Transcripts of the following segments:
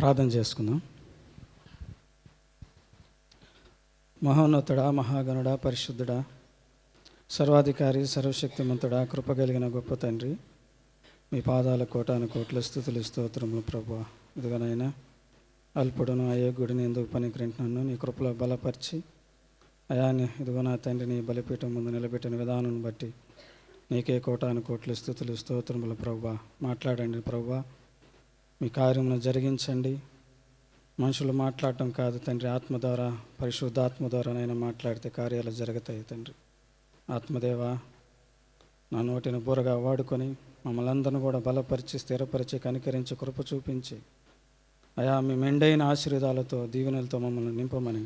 ప్రార్థన చేసుకుందాం. మహోన్నతుడా, మహాగణుడా, పరిశుద్ధుడా, సర్వాధికారి, సర్వశక్తిమంతుడా, కృప కలిగిన గొప్ప తండ్రి, మీ పాదాల కోటాను కోట్ల స్థుతులు స్తోత్రములు ప్రభువా. ఇదిగోనైనా అల్పుడును అయోగ్యుడిని ఎందుకు పనికిరింటున్నాను, నీ కృపలో బలపరిచి అయాన్ని ఇదిగో నా తండ్రిని బలిపీఠం ముందు నిలబెట్టిన విధానం బట్టి నీకే కోటాను కోట్ల స్థుతులు స్తోత్రములు ప్రభువా. మాట్లాడండి ప్రభువా, మీ కార్యమును జరిగించండి. మనుషులు మాట్లాడటం కాదు తండ్రి, ఆత్మ ద్వారా, పరిశుద్ధాత్మ ద్వారానైనా మాట్లాడితే కార్యాలు జరుగుతాయి తండ్రి. ఆత్మదేవా, నా నోటిని బూరగా వాడుకొని మమ్మల్ని అందరిని కూడా బలపరిచి, స్థిరపరిచి, కనికరించి, కృప చూపించి అయా మీ మెండైన ఆశీర్వాదాలతో, దీవెనలతో మమ్మల్ని నింపమని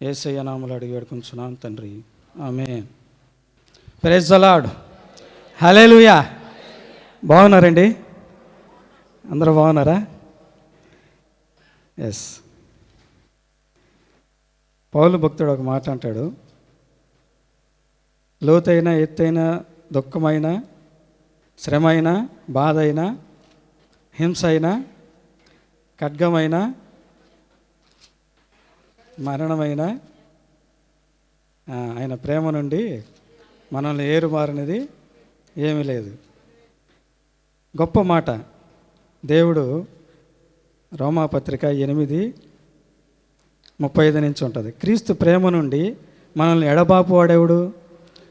యేసయ్య నామములో అడిగి వేడుకుంటున్నాం తండ్రి, amen. Praise the lord. Hallelujah. బాగున్నారండి? అందరూ బాగున్నారా? ఎస్. పౌలు భక్తుడు ఒక మాట అంటాడు, లోతైన, ఎత్తైన, దుఃఖమైన, శ్రమైన, బాధ అయినా, హింస అయినా, ఖడ్గమైన, మరణమైన ఆయన ప్రేమ నుండి మనల్ని ఏరుమారినది ఏమీ లేదు. గొప్ప మాట. దేవుడు రోమాపత్రిక 8:35 నుంచి ఉంటుంది. క్రీస్తు ప్రేమ నుండి మనల్ని ఎడబాపు వాడేవుడు?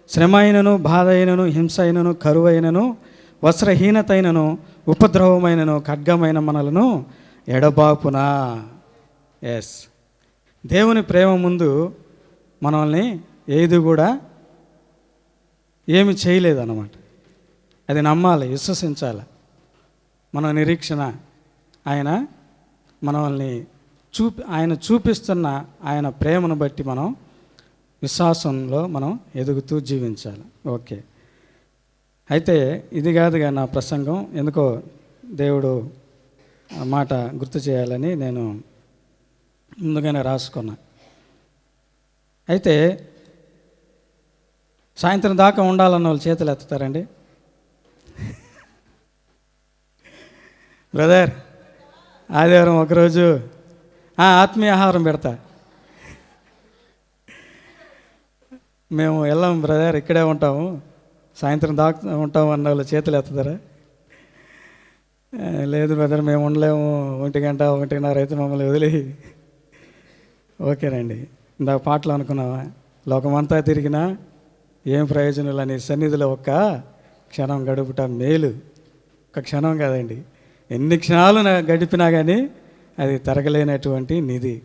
శ్రమ అయినను, బాధ అయినను, హింస అయినను, కరువు అయినను, వస్త్రహీనత అయినను, ఉపద్రవమైనను, ఖడ్గమైన మనలను ఎడబాపునా. ఎస్. దేవుని ప్రేమ ముందు మనల్ని ఏది కూడా ఏమి చేయలేదన్నమాట. అది నమ్మాలి, విశ్వసించాలి. మన నిరీక్షణ ఆయన మనల్ని ఆయన చూపిస్తున్న ఆయన ప్రేమను బట్టి మనం విశ్వాసంలో మనం ఎదుగుతూ జీవించాలి. ఓకే. అయితే ఇది కాదుగా నా ప్రసంగం, ఎందుకో దేవుడు మాట గుర్తు చేయాలని నేను ముందుగానే రాసుకున్నా. అయితే సాయంత్రం దాకా ఉండాలన్న వాళ్ళు చేతులు ఎత్తుతారండి. బ్రదర్, ఆదివారం ఒకరోజు ఆత్మీయ ఆహారం పెడతా. మేము వెళ్ళాం బ్రదర్, ఇక్కడే ఉంటాము, సాయంత్రం దాకా ఉంటాము అన్న వాళ్ళు చేతులు ఎత్తుతారా? లేదు బ్రదర్, మేము ఉండలేము, 1 గంట 1:30 అయితే మమ్మల్ని వదిలి. ఓకేనండి. ఇందాక పాటలు అనుకున్నావా, లోకమంతా తిరిగినా ఏం ప్రయోజనం లేని సన్నిధిలో ఒక్క క్షణం గడుపుట మేలు. ఒక క్షణం కాదండి, ఎన్ని క్షణాలు గడిపినా కానీ అది తరగలేనటువంటి నిధి.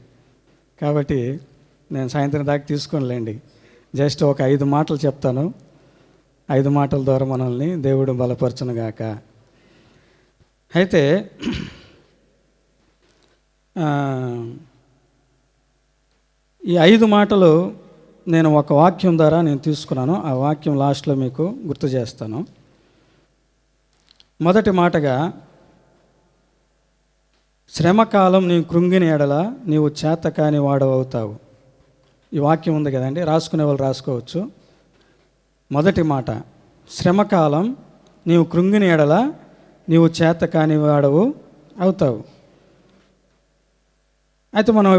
కాబట్టి నేను సాయంత్రం దాకా తీసుకోనిలేండి, జస్ట్ ఒక 5 మాటలు చెప్తాను. 5 మాటల ద్వారా మనల్ని దేవుడు బలపరచునుగాక. అయితే ఈ 5 మాటలు నేను ఒక వాక్యం ద్వారా నేను తీసుకున్నాను. ఆ వాక్యం లాస్ట్లో మీకు గుర్తు చేస్తాను. మొదటి మాటగా, శ్రమకాలం నీవు కృంగిన ఎడల నీవు చేతకాని వాడవవుతావు. ఈ వాక్యం ఉంది కదండి, రాసుకునే వాళ్ళు రాసుకోవచ్చు. మొదటి మాట, శ్రమకాలం నీవు కృంగిన ఎడల నీవు చేతకాని వాడవు అవుతావు. అయితే మనం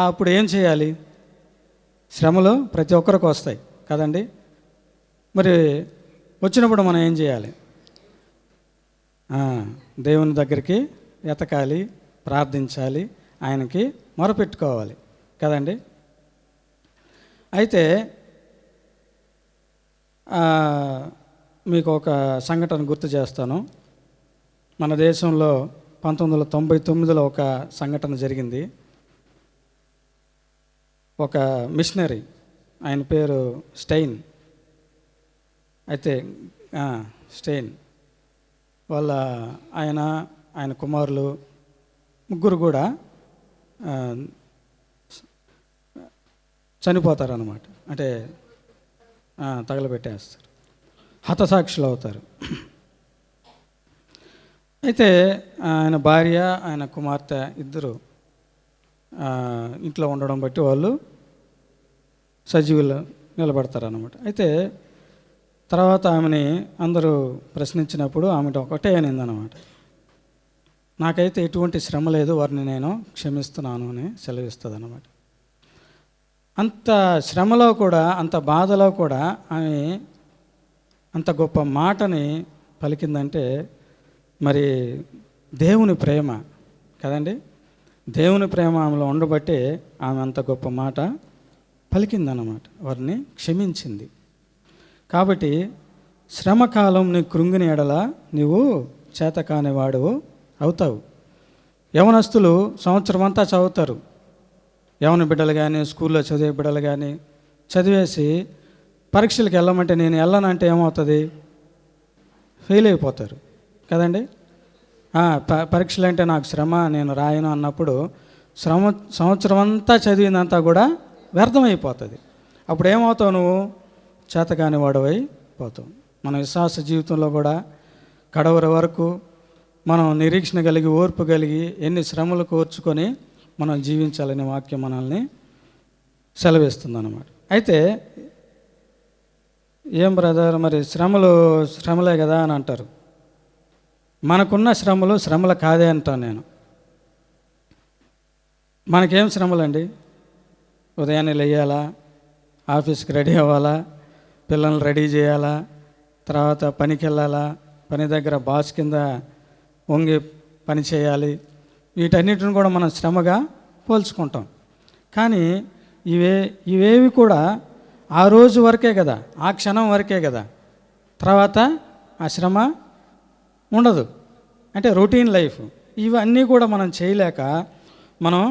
అప్పుడు ఏం చేయాలి? శ్రమలు ప్రతి ఒక్కరికి వస్తాయి కదండి. మరి వచ్చినప్పుడు మనం ఏం చేయాలి? దేవుని దగ్గరికి ఎతకాలి, ప్రార్థించాలి, ఆయనకి మొరపెట్టుకోవాలి కదండి. అయితే మీకు ఒక సంఘటన గుర్తు చేస్తాను. మన దేశంలో 1999లో ఒక సంఘటన జరిగింది. ఒక మిషనరీ, ఆయన పేరు స్టెయిన్. అయితే స్టెయిన్ వాళ్ళ ఆయన కుమారులు ముగ్గురు కూడా చనిపోతారన్నమాట. అంటే తగలబెట్టేస్తారు, హతసాక్షులు అవుతారు. అయితే ఆయన భార్య, ఆయన కుమార్తె ఇద్దరు ఇంట్లో ఉండడం బట్టి వాళ్ళు సజీవులు నిలబడతారన్నమాట. అయితే తర్వాత ఆమెని అందరూ ప్రశ్నించినప్పుడు ఆమె ఒకటే అనిందన్నమాట, నాకైతే ఎటువంటి శ్రమ లేదు, వారిని నేను క్షమిస్తున్నాను అని సెలవిస్తుంది అన్నమాట. అంత శ్రమలో కూడా, అంత బాధలో కూడా ఆమె అంత గొప్ప మాటని పలికిందంటే మరి దేవుని ప్రేమ కదండి. దేవుని ప్రేమ ఆమెలో ఉండబట్టే ఆమె అంత గొప్ప మాట పలికిందన్నమాట, వారిని క్షమించింది. కాబట్టి శ్రమకాలం నీ కృంగిని ఎడల నీవు చేతకానివాడు అవుతావు. యవనస్తులు సంవత్సరం అంతా చదువుతారు, యవన బిడ్డలు కానీ స్కూల్లో చదివే బిడ్డలు కానీ చదివేసి పరీక్షలకు వెళ్ళమంటే నేను వెళ్ళనంటే ఏమవుతుంది? ఫెయిల్ అయిపోతారు కదండి. పరీక్షలు అంటే నాకు శ్రమ, నేను రాయను అన్నప్పుడు సంవత్సరం అంతా చదివినంతా కూడా వ్యర్థమైపోతుంది. అప్పుడు ఏమవుతావు? నువ్వు చేతకాని వాడవై పోతావు. మన విశ్వాస జీవితంలో కూడా కడవరి వరకు మనం నిరీక్షణ కలిగి, ఓర్పు కలిగి, ఎన్ని శ్రమలు కోర్చుకొని మనం జీవించాలనే వాక్యం మనల్ని సెలవిస్తుంది అన్నమాట. అయితే ఏం బ్రదర్ మరి శ్రమలే కదా అని అంటారు. మనకున్న శ్రమలు కాదే అంటాను నేను. మనకేం శ్రమలండి? ఉదయాన్నే లేయాలా, ఆఫీస్కి రెడీ అవ్వాలా, పిల్లల్ని రెడీ చేయాలా, తర్వాత పనికి వెళ్ళాలా, పని దగ్గర బాస్ కింద వంగి పని చేయాలి. వీటన్నిటిని కూడా మనం శ్రమగా పోల్చుకుంటాం. కానీ ఇవేవి కూడా ఆ రోజు వరకే కదా, ఆ క్షణం వరకే కదా, తర్వాత ఆ శ్రమ ఉండదు. అంటే రొటీన్ లైఫ్. ఇవన్నీ కూడా మనం చేయలేక మనం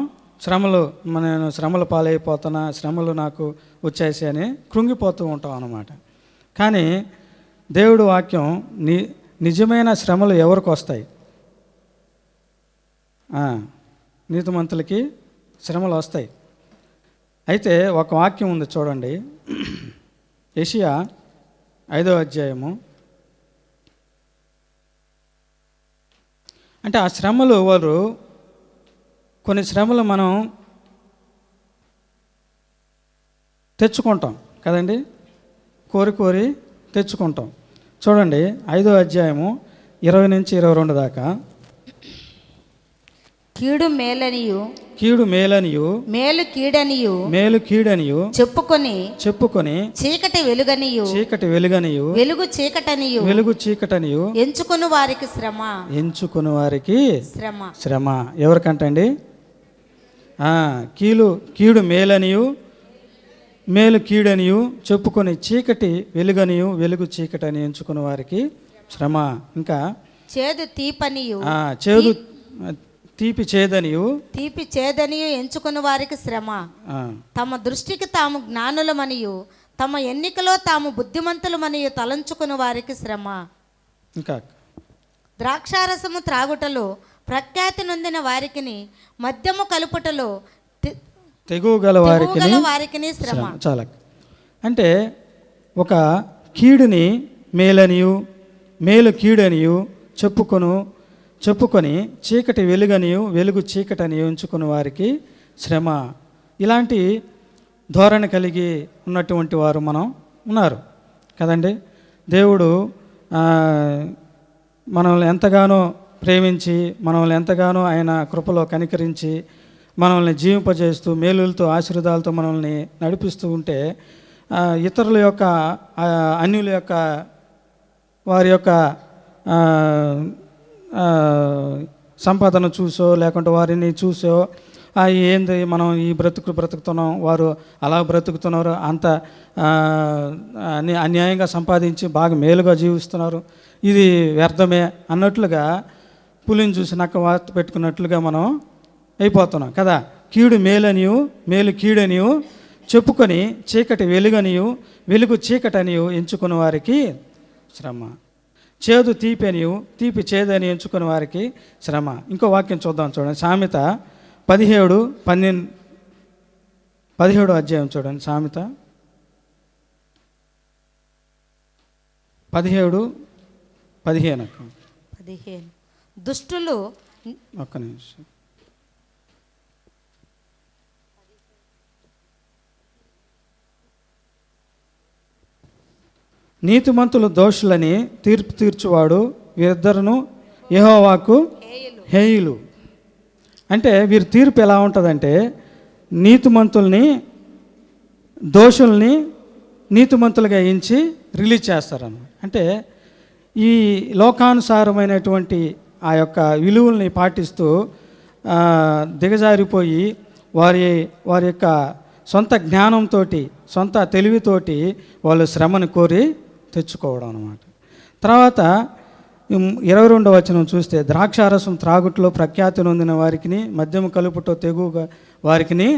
నేను శ్రమల పాలైపోతున్నా, శ్రమలు నాకు వచ్చేసి అని కృంగిపోతూ ఉంటాం అన్నమాట. కానీ దేవుడు వాక్యం నిజమైన శ్రమలు ఎవరికి వస్తాయి? నీతిమంతులకి శ్రమలు వస్తాయి. అయితే ఒక వాక్యం ఉంది చూడండి, యెషయా 5వ అధ్యాయము. అంటే ఆ శ్రమలు కొన్ని శ్రమలు మనం తెచ్చుకుంటాం కదండి, కోరి తెచ్చుకుంటాం. చూడండి 5వ అధ్యాయము 20 నుంచి 22 దాకా. కీడు మేలనియు మేలు కీడనియు చెప్పుకొని చీకటి వెలుగనియు వెలుగు చీకటనియు ఎంచుకుని వారికి శ్రమ. ఎవరికంటండి? కీడు మేలు కీడనియు చెప్పుకొని చీకటి వెలుగనియు వెలుగు చీకటని ఎంచుకున్న వారికి శ్రమ. ఇంకా చేదు తీపనియు తీపి చేదనియు ఎంచుకున్న వారికి శ్రమ. తమ దృష్టికి తాము జ్ఞానులమనియు తమ ఎన్నికలో తాము బుద్ధిమంతులమనియు తలంచుకున్న వారికి శ్రమ. ఇంకా ద్రాక్షారసము త్రాగుటలో ప్రఖ్యాతి నొందిన వారికిని, మద్యము కలుపుటలో తెగుగల వారికి శ్రమ. చాలా. అంటే ఒక కీడుని మేలు కీడనియు చెప్పుకొని చీకటి వెలుగనియు వెలుగు చీకటని ఎంచుకున్న వారికి శ్రమ. ఇలాంటి ధోరణి కలిగి ఉన్నటువంటి వారు మనం ఉన్నారు కదండి. దేవుడు మనల్ని ఎంతగానో ప్రేమించి, మనల్ని ఎంతగానో ఆయన కృపలో కనికరించి, మనల్ని జీవింపజేస్తూ మేలులతో ఆశీర్వాదాలతో మనల్ని నడిపిస్తూ ఉంటే ఇతరుల యొక్క అన్యుల యొక్క వారి యొక్క సంపాదన చూసో లేకుంటే వారిని చూసో ఏంది మనం ఈ బ్రతుకుతున్నాం, వారు అలా బ్రతుకుతున్నారు, అంత అన్యాయంగా సంపాదించి బాగా మేలుగా జీవిస్తున్నారు, ఇది వ్యర్థమే అన్నట్లుగా పులిని చూసి నక్క వాత పెట్టుకున్నట్లుగా మనం అయిపోతున్నాం కదా. కీడు మేలు కీడనియు చెప్పుకొని చీకటి వెలుగనియు వెలుగు చీకటనియు ఎంచుకున్న వారికి శ్రమ. చేదు తీపి చేదని ఎంచుకున్న వారికి శ్రమ. ఇంకో వాక్యం చూద్దాం చూడండి, సామెత 17వ అధ్యాయం చూడండి. సామెత 17:15. దుష్టులు ఒక్క నిమిషం. నీతిమంతులు దోషులని తీర్పు తీర్చువాడు, వీరిద్దరును యెహోవాకు హేయులు. అంటే వీరి తీర్పు ఎలా ఉంటుందంటే నీతిమంతుల్ని దోషుల్ని నీతిమంతులుగా ఎంచి రిలీజ్ చేస్తారన్నమాట. అంటే ఈ లోకానుసారమైనటువంటి ఆ యొక్క విలువల్ని పాటిస్తూ దిగజారిపోయి వారి యొక్క సొంత జ్ఞానంతో సొంత తెలివితోటి వాళ్ళు శ్రమను కోరి తెచ్చుకోవడం అన్నమాట. తర్వాత 22వ వచనం చూస్తే ద్రాక్షారసం త్రాగుట్లో ప్రఖ్యాతి నొందిన వారికి మద్యము కలుపుతో తెగుగా వారికి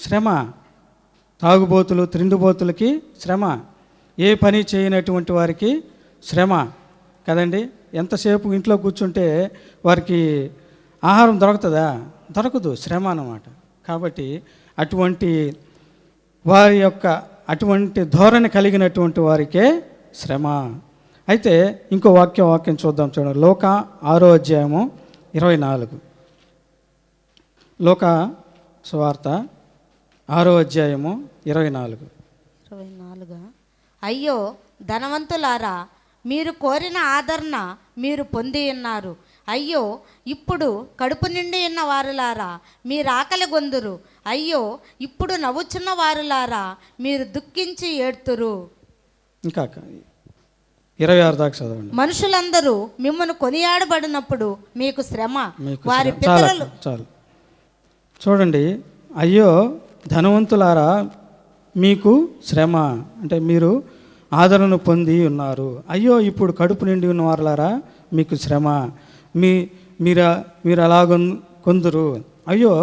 శ్రమ, తాగుబోతులు త్రిండుబోతులకి శ్రమ, ఏ పని చేయనటువంటి వారికి శ్రమ కదండి. ఎంతసేపు ఇంట్లో కూర్చుంటే వారికి ఆహారం దొరుకుతుందా? దొరకదు, శ్రమ అన్నమాట. కాబట్టి అటువంటి ధోరణి కలిగినటువంటి వారికే శ్రమ. అయితే ఇంకో వాక్యం చూద్దాం, చూడండి. లోకా 6వ అధ్యాయము 24. లోకా సువార్త 6వ అధ్యాయము 24. అయ్యో ధనవంతులారా, మీరు కోరిన ఆదరణ మీరు పొంది ఉన్నారు. అయ్యో ఇప్పుడు కడుపు నిండి ఉన్న వారులారా, మీరు ఆకలి గొందురు. అయ్యో ఇప్పుడు నవ్వుచున్న వారులారా, మీరు దుఃఖించి ఏడ్తురు. ఇంకా 26 దాకా చదవండి. మనుషులందరూ మిమ్మల్ని కొనియాడబడినప్పుడు మీకు శ్రమ, వారి పితరులు. చాలు చూడండి. అయ్యో ధనవంతులారా, మీకు శ్రమ అంటే మీరు ఆదరణ పొంది ఉన్నారు. అయ్యో ఇప్పుడు కడుపు నిండి ఉన్న వారులారా, మీకు శ్రమ, మీరు అలా కొందరు. అయ్యో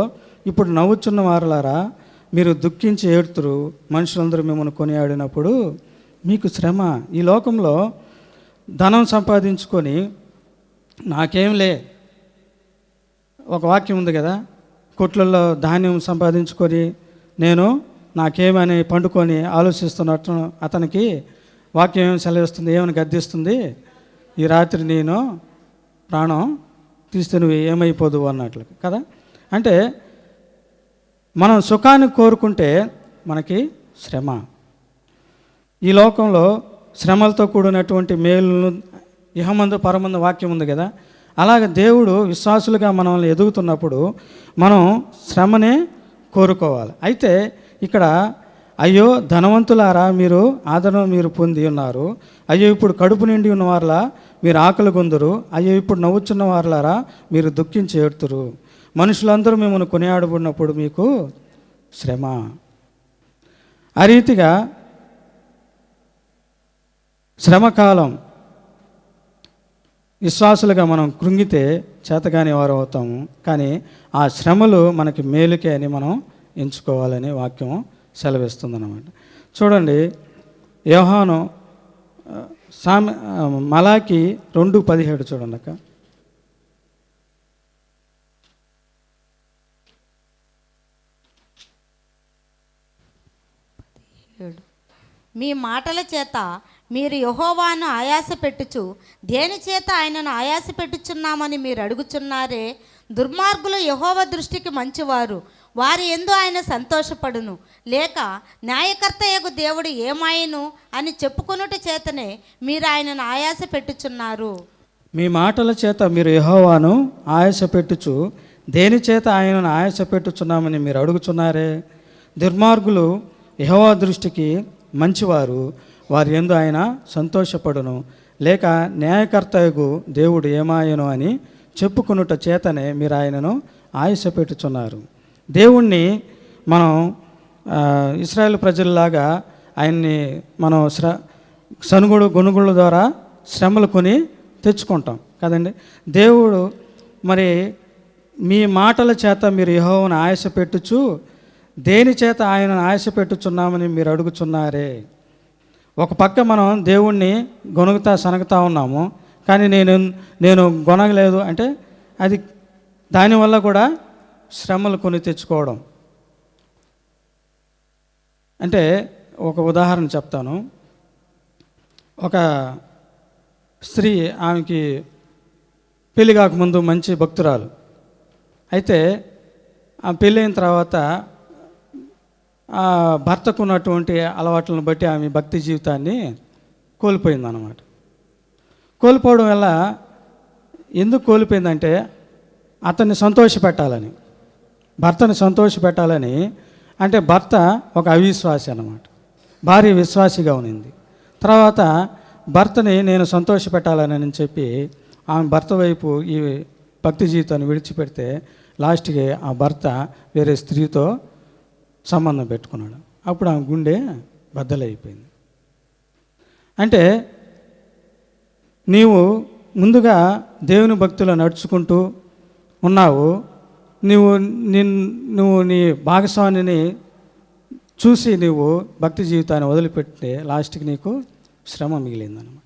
ఇప్పుడు నవ్వుచున్న వారులారా, మీరు దుఃఖించి ఏడుతురు. మనుషులందరూ మిమ్మల్ని కొనియాడినప్పుడు మీకు శ్రమ. ఈ లోకంలో ధనం సంపాదించుకొని నాకేంలే, ఒక వాక్యం ఉంది కదా, కొట్లలో ధాన్యం సంపాదించుకొని నాకేమని పండుకొని ఆలోచిస్తున్నట్టు అతనికి వాక్యం ఏమి సెలవిస్తుంది, ఏమని గద్దిస్తుంది, ఈ రాత్రి నేను ప్రాణం తీస్తే నువ్వు ఏమైపోదు అన్నట్లు కదా. అంటే మనం సుఖాన్ని కోరుకుంటే మనకి శ్రమ. ఈ లోకంలో శ్రమలతో కూడినటువంటి మేలును ఇహమందు పరమందు వాక్యం ఉంది కదా. అలాగే దేవుడు విశ్వాసులుగా మనల్ని ఎదుగుతున్నప్పుడు మనం శ్రమనే కోరుకోవాలి. అయితే ఇక్కడ అయ్యో ధనవంతులారా, మీరు ఆదరణ మీరు పొంది ఉన్నారు. అయ్యో ఇప్పుడు కడుపు నిండి ఉన్న వారులా మీరు ఆకలి గొందురు. అయ్యో ఇప్పుడు నవ్వుచున్న వారులారా, మీరు దుఃఖించి ఏడుతురు. మనుషులందరూ మిమ్మల్ని కొనియాడబడినప్పుడు మీకు శ్రమ. ఆ రీతిగా శ్రమకాలం విశ్వాసులుగా మనం కృంగితే చేతగాని వారు అవుతాము. కానీ ఆ శ్రమలు మనకి మేలుకే అని మనం ఎంచుకోవాలని వాక్యం సెలవిస్తుందన్నమాట. చూడండి, యోహాను మలాకి 2:17 చూడండి అక్క. మీ మాటల చేత మీరు యెహోవాను ఆయాస పెట్టుచు దేని చేత ఆయనను ఆయాస పెట్టుచున్నామని మీరు అడుగుచున్నారే. దుర్మార్గులు యెహోవా దృష్టికి మంచివారు, వారి యందు ఆయన సంతోషపడును. లేక న్యాయకర్తయగు దేవుడు ఏమాయను అని చెప్పుకొనుట చేతనే మీరు ఆయనను ఆయాస పెట్టుచున్నారు. మీ మాటల చేత మీరు యెహోవాను ఆయాస పెట్టుచు దేని చేత ఆయనను ఆయాస పెట్టుచున్నామని మీరు అడుగుచున్నారే. దుర్మార్గులు యెహోవా దృష్టికి మంచివారు, వారి యందు ఆయన సంతోషపడును. లేక న్యాయకర్తయగు దేవుడు ఏమాయను అని చెప్పుకొనుట చేతనే మీరు ఆయనను ఆయాస పెట్టుచున్నారు. దేవుణ్ణి మనం ఇశ్రాయేలు ప్రజల్లాగా ఆయన్ని మనం సనుగుడు గొనుగుళ్ళ ద్వారా శ్రమలు కొని తెచ్చుకుంటాం కదండి. దేవుడు మరి మీ మాటల చేత మీరు యెహోవాను ఆయాస పెట్టుచు దేని చేత ఆయనను ఆయాస పెట్టుచున్నామని మీరు అడుగుచున్నారే. ఒక పక్క మనం దేవుణ్ణి సనగుతా ఉన్నాము, కానీ నేను గొనగలేదు అంటే అది దానివల్ల కూడా శ్రమలు కొని తెచ్చుకోవడం. అంటే ఒక ఉదాహరణ చెప్తాను. ఒక స్త్రీ, ఆమెకి పెళ్లి కాకముందు మంచి భక్తురాలు. అయితే ఆ పెళ్ళైన తర్వాత ఆ భర్తకు ఉన్నటువంటి అలవాట్లను బట్టి ఆమె భక్తి జీవితాన్ని కోల్పోయిందన్నమాట. కోల్పోవడం వల్ల ఎందుకు కోల్పోయిందంటే అతన్ని సంతోషపెట్టాలని, భర్తని సంతోషపెట్టాలని. అంటే భర్త ఒక అవిశ్వాసి అన్నమాట, భార్య విశ్వాసిగా ఉన్నింది. తర్వాత భర్తని నేను సంతోషపెట్టాలని చెప్పి ఆమె భర్త వైపు ఈ భక్తి జీవితాన్ని విడిచిపెడితే లాస్ట్కి ఆ భర్త వేరే స్త్రీతో సంబంధం పెట్టుకున్నాడు. అప్పుడు ఆమె గుండె బద్దలైపోయింది. అంటే నీవు ముందుగా దేవుని భక్తిలో నడుచుకుంటూ ఉన్నావు, నువ్వు నీ భాగస్వామిని చూసి నువ్వు భక్తి జీవితాన్ని వదిలిపెట్టే లాస్ట్కి నీకు శ్రమ మిగిలిందన్నమాట.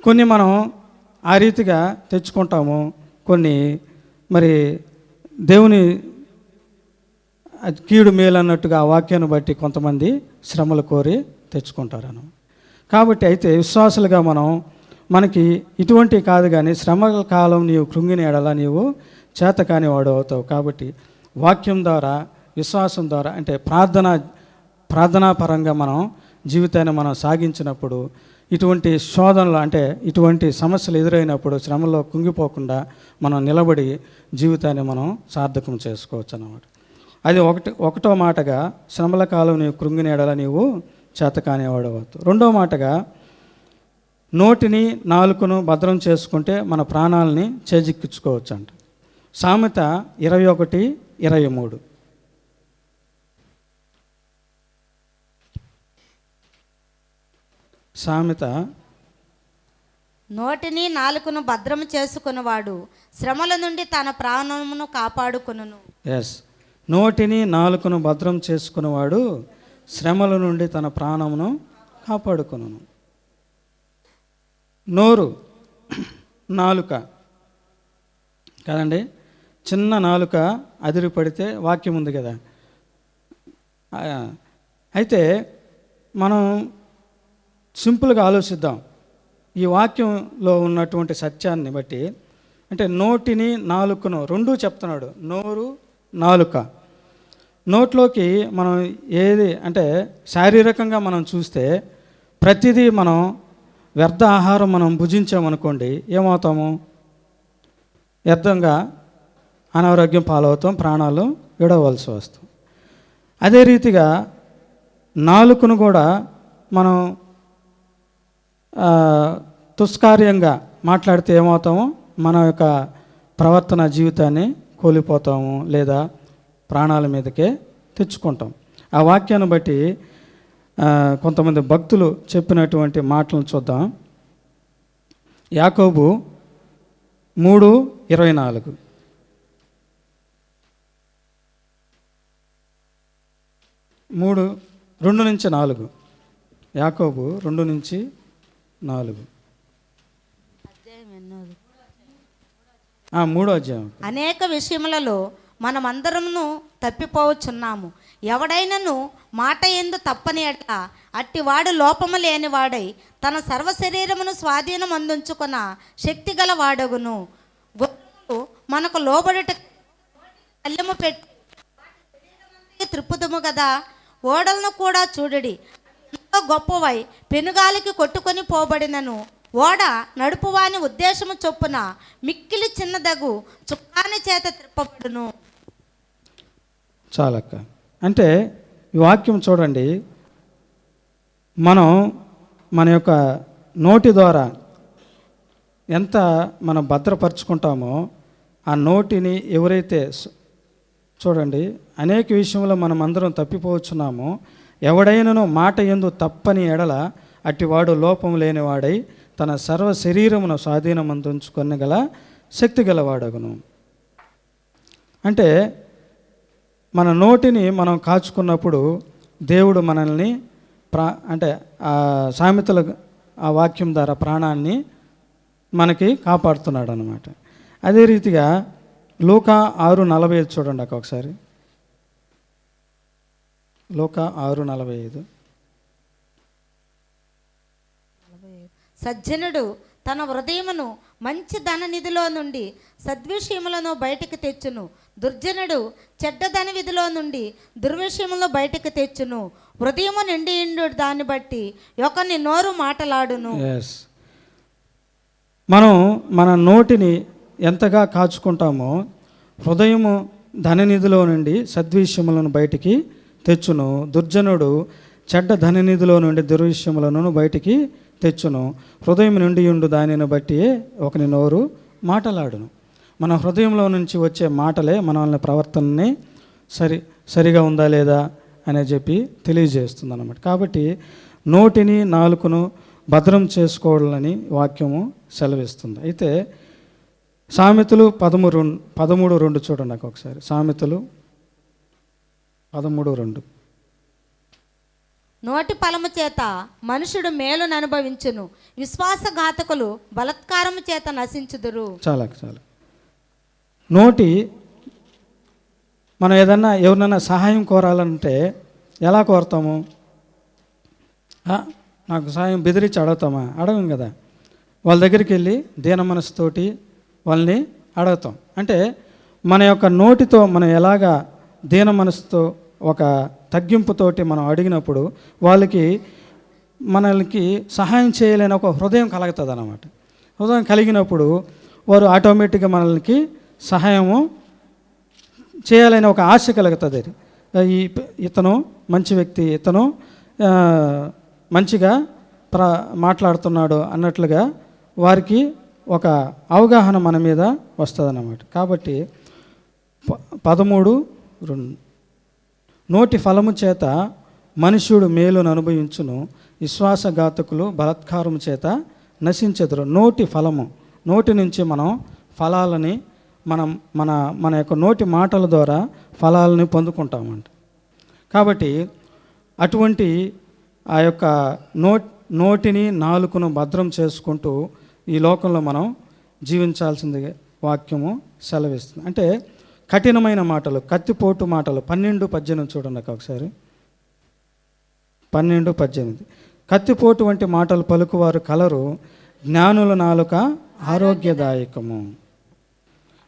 కొన్ని మనం ఆ రీతిగా తెచ్చుకుంటాము, కొన్ని మరి దేవుని కీడు మేలు అన్నట్టుగా ఆ వాక్యాన్ని బట్టి కొంతమంది శ్రమలు కోరి తెచ్చుకుంటారను. కాబట్టి అయితే విశ్వాసులుగా మనకి ఇటువంటి కాదు, కానీ శ్రమల కాలం నీవు కృంగిన ఎడల నీవు చేత కాని వాడు అవుతావు. కాబట్టి వాక్యం ద్వారా, విశ్వాసం ద్వారా, అంటే ప్రార్థనాపరంగా మనం జీవితాన్ని మనం సాగించినప్పుడు ఇటువంటి శోధనలు, అంటే ఇటువంటి సమస్యలు ఎదురైనప్పుడు శ్రమలో కుంగిపోకుండా మనం నిలబడి జీవితాన్ని మనం సార్థకం చేసుకోవచ్చు అన్నమాట. అది ఒకటో మాటగా శ్రమల కాలం నీవు కృంగిన ఎడల నీవు చేతకానివాడు అవుతావు. రెండో మాటగా నోటిని నాలుకను భద్రం చేసుకుంటే మన ప్రాణాలని చేజిక్కించుకోవచ్చు అంట. సామెత 21:23. సామెత నోటిని నాలుకను భద్రం చేసుకున్నవాడు శ్రమల నుండి తన ప్రాణమును కాపాడుకొనును. ఎస్, నోటిని నాలుకను భద్రం చేసుకున్నవాడు శ్రమల నుండి తన ప్రాణమును కాపాడుకొనును. నోరు, నాలుక కదండి, చిన్న నాలుక అదిరిపడితే వాక్యం ఉంది కదా. అయితే మనం సింపుల్గా ఆలోచిద్దాం ఈ వాక్యంలో ఉన్నటువంటి సత్యాన్ని బట్టి. అంటే నోటిని నాలుకను రెండూ చెప్తున్నాడు, నోరు నాలుక. నోట్లోకి మనం ఏది అంటే శారీరకంగా మనం చూస్తే ప్రతిదీ మనం వ్యర్థ ఆహారం మనం భుజించామనుకోండి, ఏమవుతాము? వ్యర్థంగా అనారోగ్యం పాలవుతాం, ప్రాణాలు విడవలసి వస్తాం. అదే రీతిగా నాలుకను కూడా మనం తుస్కార్యంగా మాట్లాడితే ఏమవుతాము? మన యొక్క ప్రవర్తన జీవితాన్ని కోల్పోతాము, లేదా ప్రాణాల మీదకే తెచ్చుకుంటాం. ఆ వాక్యాన్ని బట్టి కొంతమంది భక్తులు చెప్పినటువంటి మాటలను చూద్దాం. యాకోబు 3:24. రెండు నుంచి 4. యాకోబు 2-4. 3వ అధ్యాయం. అనేక విషయములలో మనమందరమును తప్పిపోవచ్చున్నాము. ఎవడైనను మాట యందు తప్పని ఎట్ల అట్టివాడు లోపము లేనివాడై తన సర్వ శరీరమును స్వాధీనం అందించుకున్న శక్తి గల వాడగును. గొర్రెలు మనకు లోబడుట కళ్ళెము పెట్టి త్రిప్పుదుము కదా. ఓడలను కూడా చూడడి, ఎంతో గొప్పవై పెనుగాలికి కొట్టుకొని పోబడినను ఓడ నడుపువాని ఉద్దేశము చొప్పున మిక్కిలి చిన్నదగు చుక్కాని చేత త్రిప్పబడును. చాలక్క. అంటే ఈ వాక్యం చూడండి, మనం మన యొక్క నోటి ద్వారా ఎంత మనం భద్రపరుచుకుంటామో ఆ నోటిని ఎవరైతే చూడండి అనేక విషయంలో మనం అందరం తప్పిపోవచ్చున్నామో, ఎవడైనను మాట యందు తప్పని ఎడల అట్టివాడు లోపం లేనివాడై తన సర్వ శరీరమును స్వాధీనమందుంచుకొని గల శక్తి గలవాడగును. అంటే మన నోటిని మనం కాచుకున్నప్పుడు దేవుడు మనల్ని అంటే ఆ సామెతల ఆ వాక్యం ద్వారా ప్రాణాన్ని మనకి కాపాడుతున్నాడు అన్నమాట. అదే రీతిగా లూకా 6:45 చూడండి అక్క ఒకసారి. లూకా 6:45. సజ్జనుడు తన హృదయమును మంచి ధననిధిలో నుండి సద్విషయములను బయటికి తెచ్చును. దుర్జనుడు చెడ్డ ధన విధిలో నుండి దుర్విషయములను బయటికి తెచ్చును. హృదయము నిండి దాన్ని బట్టి ఒకరిని నోరు మాటలాడును. మనం మన నోటిని ఎంతగా కాచుకుంటామో హృదయము ధననిధిలో నుండి సద్విషయములను బయటికి తెచ్చును. దుర్జనుడు చెడ్డ ధననిధిలో నుండి దుర్విషయములను బయటికి తెచ్చును. హృదయం నుండి ఉండు దానిని బట్టి ఒకని నోరు మాటలాడును. మన హృదయంలో నుంచి వచ్చే మాటలే మనల్ని ప్రవర్తనని సరిగా ఉందా లేదా అని చెప్పి తెలియజేస్తుంది అన్నమాట. కాబట్టి నోటిని నాలుకను భద్రం చేసుకోవాలని వాక్యము సెలవిస్తుంది. అయితే సామెతలు 13:2 చూడండి నాకు ఒకసారి. సామెతలు 13:2. నోటి ఫలము చేత మనుషుడు మేలును అనుభవించును, విశ్వాసఘాతకులు బలత్కారము చేత నశించుదురు. చాలా నోటి మనం ఏదన్నా ఎవరినైనా సహాయం కోరాలంటే ఎలా కోరుతాము? నాకు సహాయం బెదిరించి అడుగుతామా? అడగం కదా. వాళ్ళ దగ్గరికి వెళ్ళి దీన మనసుతోటి వాళ్ళని అడుగుతాం. అంటే మన యొక్క నోటితో మనం ఎలాగా దీన మనసుతో ఒక తగ్గింపుతోటి మనం అడిగినప్పుడు మనకి సహాయం చేయలేని ఒక హృదయం కలుగుతుంది అన్నమాట. హృదయం కలిగినప్పుడు వారు ఆటోమేటిక్గా మనకి సహాయము చేయాలని ఒక ఆశ కలుగుతుంది. ఇతను మంచి వ్యక్తి, ఇతను మంచిగా మాట్లాడుతున్నాడు అన్నట్లుగా వారికి ఒక అవగాహన మన మీద వస్తుంది అన్నమాట. కాబట్టి 13:2 నోటి ఫలము చేత మనుష్యుడు మేలును అనుభవించును, విశ్వాసఘాతకులు బలాత్కారము చేత నశించెదరు. నోటి ఫలము, నోటి నుంచి మనం ఫలాలని మన యొక్క నోటి మాటల ద్వారా ఫలాలని పొందుకుంటామంట. కాబట్టి అటువంటి ఆ యొక్క నోటిని నాలుకను భద్రం చేసుకుంటూ ఈ లోకంలో మనం జీవించాల్సింది వాక్యము సెలవిస్తుంది. అంటే కఠినమైన మాటలు, కత్తిపోటు మాటలు 12:18 చూడండి ఒకసారి. 12:18 కత్తిపోటు వంటి మాటలు పలుకువారు కలరు, జ్ఞానుల నాలుక ఆరోగ్యదాయకము.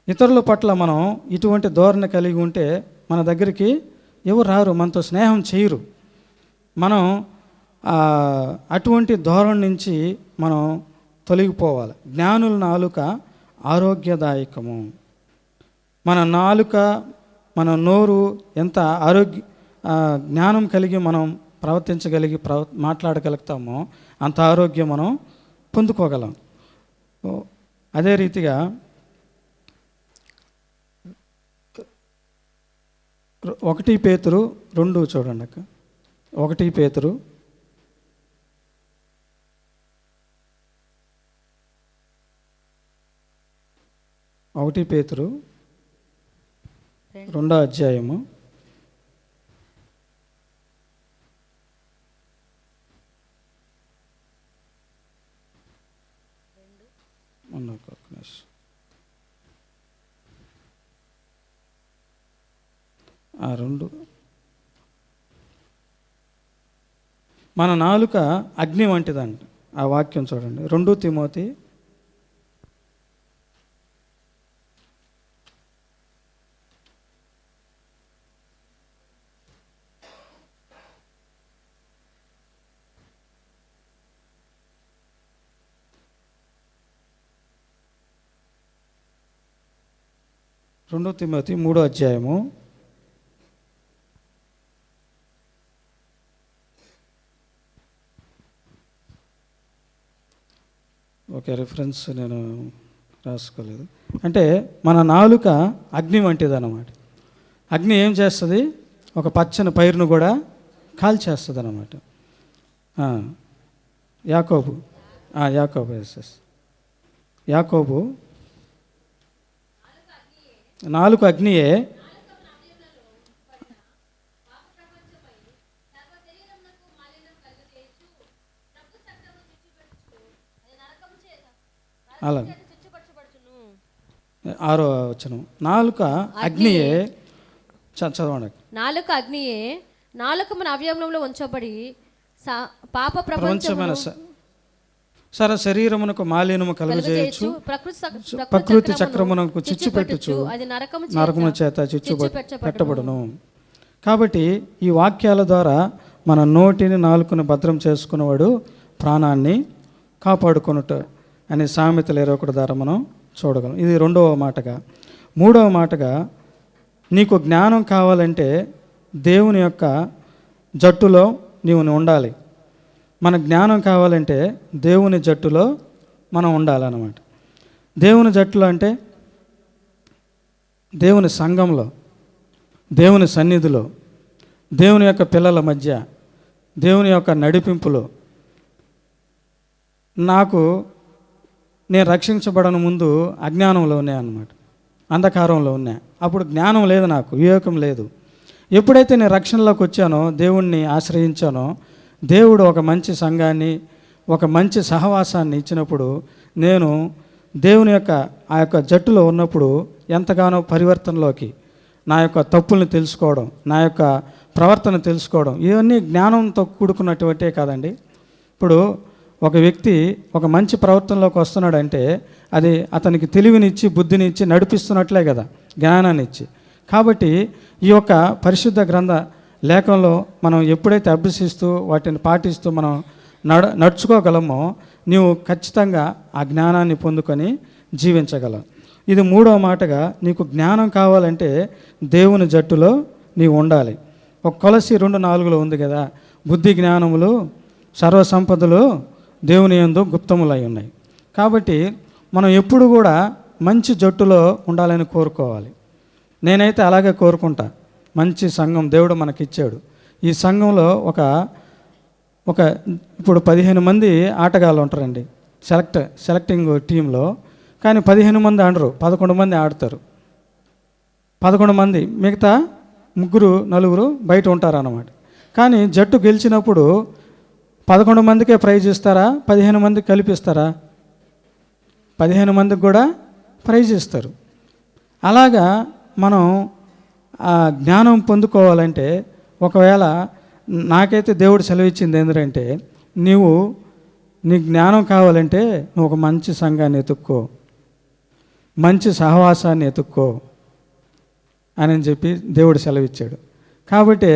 ఇతరుల పట్ల మనం ఇటువంటి ధోరణి కలిగి ఉంటే మన దగ్గరికి ఎవరు రారు, మనతో స్నేహం చేయరు. మనం అటువంటి ధోరణి నుంచి మనం తొలగిపోవాలి. జ్ఞానుల నాలుక ఆరోగ్యదాయకము. మన నాలుక, మన నోరు ఎంత జ్ఞానం కలిగి మనం ప్రవర్తించగలిగి మాట్లాడగలుగుతామో అంత ఆరోగ్యం మనం పొందుకోగలం. అదే రీతిగా 1 పేతురు 2 చూడండి అక్క. 1 పేతురు 2వ అధ్యాయము 2 మన నాలుక అగ్ని వంటిదంట. ఆ వాక్యం చూడండి. 2 తిమోతి 3వ అధ్యాయము 1 రిఫరెన్స్ నేను రాసుకోలేదు. అంటే మన నాలుక అగ్ని వంటిది అన్నమాట. అగ్ని ఏం చేస్తుంది? ఒక పచ్చని పైరును కూడా కాల్చేస్తుంది అన్నమాట. యాకోబు యాకోబు నాలుక అగ్నియే అలా 6వ వచనం. నాలుక అగ్నియే చదవండి. నాలుక అగ్నియే, నాలుక మన అవయవంలో ఉంచబడి పాప ప్రపంచమైన శరీరమునకు మాలిన్యము కలుగజేయచ్చు, ప్రకృతి చక్రమునకు చిచ్చు పెట్టుచు, నరకము చేత చిచ్చు పెట్టబడును. కాబట్టి ఈ వాక్యాల ద్వారా మన నోటిని నాలుకను భద్రం చేసుకున్నవాడు ప్రాణాన్ని కాపాడుకొనుట అనే సామెతలు 21 ద్వారా మనం చూడగలం. ఇది రెండవ మాటగా. మూడవ మాటగా, నీకు జ్ఞానం కావాలంటే దేవుని యొక్క జట్టులో నీవు ఉండాలి. మన జ్ఞానం కావాలంటే దేవుని జట్టులో మనం ఉండాలన్నమాట. దేవుని జట్టులో అంటే దేవుని సంఘంలో, దేవుని సన్నిధిలో, దేవుని యొక్క పిల్లల మధ్య, దేవుని యొక్క నడిపింపులో. నేను రక్షించబడని ముందు అజ్ఞానంలో ఉన్నా అన్నమాట, అంధకారంలో ఉన్నా. అప్పుడు జ్ఞానం లేదు, నాకు వివేకం లేదు. ఎప్పుడైతే నేను రక్షణలోకి వచ్చానో, దేవుణ్ణి ఆశ్రయించానో, దేవుడు ఒక మంచి సంఘాన్ని, ఒక మంచి సహవాసాన్ని ఇచ్చినప్పుడు, నేను దేవుని యొక్క ఆ యొక్క జట్టులో ఉన్నప్పుడు ఎంతగానో పరివర్తనలోకి, నా యొక్క తప్పుల్ని తెలుసుకోవడం, నా యొక్క ప్రవర్తన తెలుసుకోవడం, ఇవన్నీ జ్ఞానంతో కూడుకున్నటువంటే కాదండి. ఇప్పుడు ఒక వ్యక్తి ఒక మంచి ప్రవర్తనలోకి వస్తున్నాడంటే అది అతనికి తెలివినిచ్చి, బుద్ధినిచ్చి, నడిపిస్తున్నట్లే కదా, జ్ఞానాన్ని ఇచ్చి. కాబట్టి ఈ యొక్క పరిశుద్ధ గ్రంథ లేఖంలో మనం ఎప్పుడైతే అభ్యసిస్తూ వాటిని పాటిస్తూ మనం నడుచుకోగలమో, నీవు ఖచ్చితంగా ఆ జ్ఞానాన్ని పొందుకొని జీవించగలవు. ఇది మూడవ మాటగా, నీకు జ్ఞానం కావాలంటే దేవుని జట్టులో నీవు ఉండాలి. ఒక కొలసి 2:4 ఉంది కదా, బుద్ధి జ్ఞానములు సర్వసంపదలు దేవుని యందు గుప్తములై ఉన్నాయి. కాబట్టి మనం ఎప్పుడు కూడా మంచి జట్టులో ఉండాలని కోరుకోవాలి. నేనైతే అలాగే కోరుకుంటా. మంచి సంఘం దేవుడు మనకిచ్చాడు. ఈ సంఘంలో ఇప్పుడు 15 మంది ఆటగాళ్ళు ఉంటారండి సెలెక్టింగ్ టీంలో. కానీ 15 మంది ఆడరు, 11 మంది ఆడతారు. 11 మంది, మిగతా 3-4 బయట ఉంటారన్నమాట. కానీ జట్టు గెలిచినప్పుడు 11 మందికే ప్రైజ్ ఇస్తారా, 15 మందికి కలిపిస్తారా? 15 మందికి కూడా ప్రైజ్ ఇస్తారు. అలాగా మనం ఆ జ్ఞానం పొందుకోవాలంటే, ఒకవేళ నాకైతే దేవుడు సెలవిచ్చింది ఏంటంటే, నీ జ్ఞానం కావాలంటే నువ్వు ఒక మంచి సంఘాన్ని ఎతుక్కో, మంచి సహవాసాన్ని ఎతుక్కో అని చెప్పి దేవుడు సెలవిచ్చాడు. కాబట్టి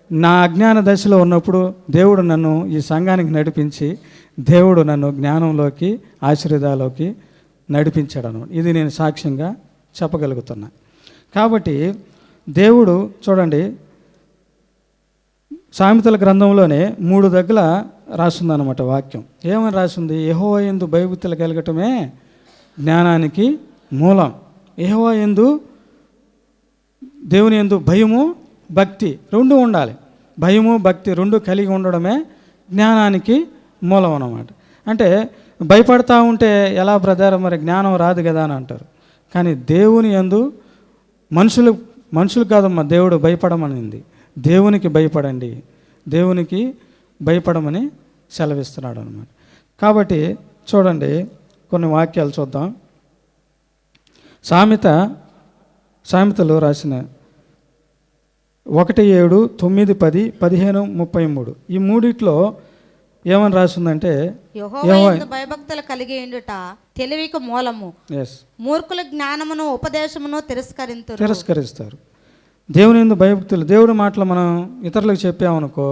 నా అజ్ఞాన దశలో ఉన్నప్పుడు దేవుడు నన్ను ఈ సంఘానికి నడిపించి, దేవుడు నన్ను జ్ఞానంలోకి, ఆశీర్వాదాలోకి నడిపించాడు అన్నమాట. ఇది నేను సాక్ష్యంగా చెప్పగలుగుతున్నా. కాబట్టి దేవుడు చూడండి, సామెతల గ్రంథంలోనే 3 దగ్గర రాస్తుందన్నమాట వాక్యం. ఏమని రాసింది? యెహోవా యందు భయభక్తులు కలగటమే జ్ఞానానికి మూలం. యెహోవా యందు, దేవుని యందు భయము, భక్తి రెండు ఉండాలి. భయము, భక్తి రెండు కలిగి ఉండడమే జ్ఞానానికి మూలం అన్నమాట. అంటే భయపడతా ఉంటే ఎలా బ్రదర్, మరి జ్ఞానం రాదు కదా అని అంటారు. కానీ దేవుని యందు మనుషులు కాదమ్మా దేవుడు భయపడమనింది. దేవునికి భయపడండి, దేవునికి భయపడమని సెలవిస్తున్నాడు అన్నమాట. కాబట్టి చూడండి, కొన్ని వాక్యాలు చూద్దాం. సామెతలు రాసిన 1:7, 9, 10, 15, 33 ఈ మూడిట్లో ఏమని రాసిందంటే, యెహోవా యందు భయభక్తులు కలిగి ఉండుట తెలివికి మూలము, మూర్ఖుల జ్ఞానమును ఉపదేశమును తిరస్కరిస్తారు. దేవుని యందు భయభక్తులు, దేవుడి మాటలు మనం ఇతరులకు చెప్పామనుకో,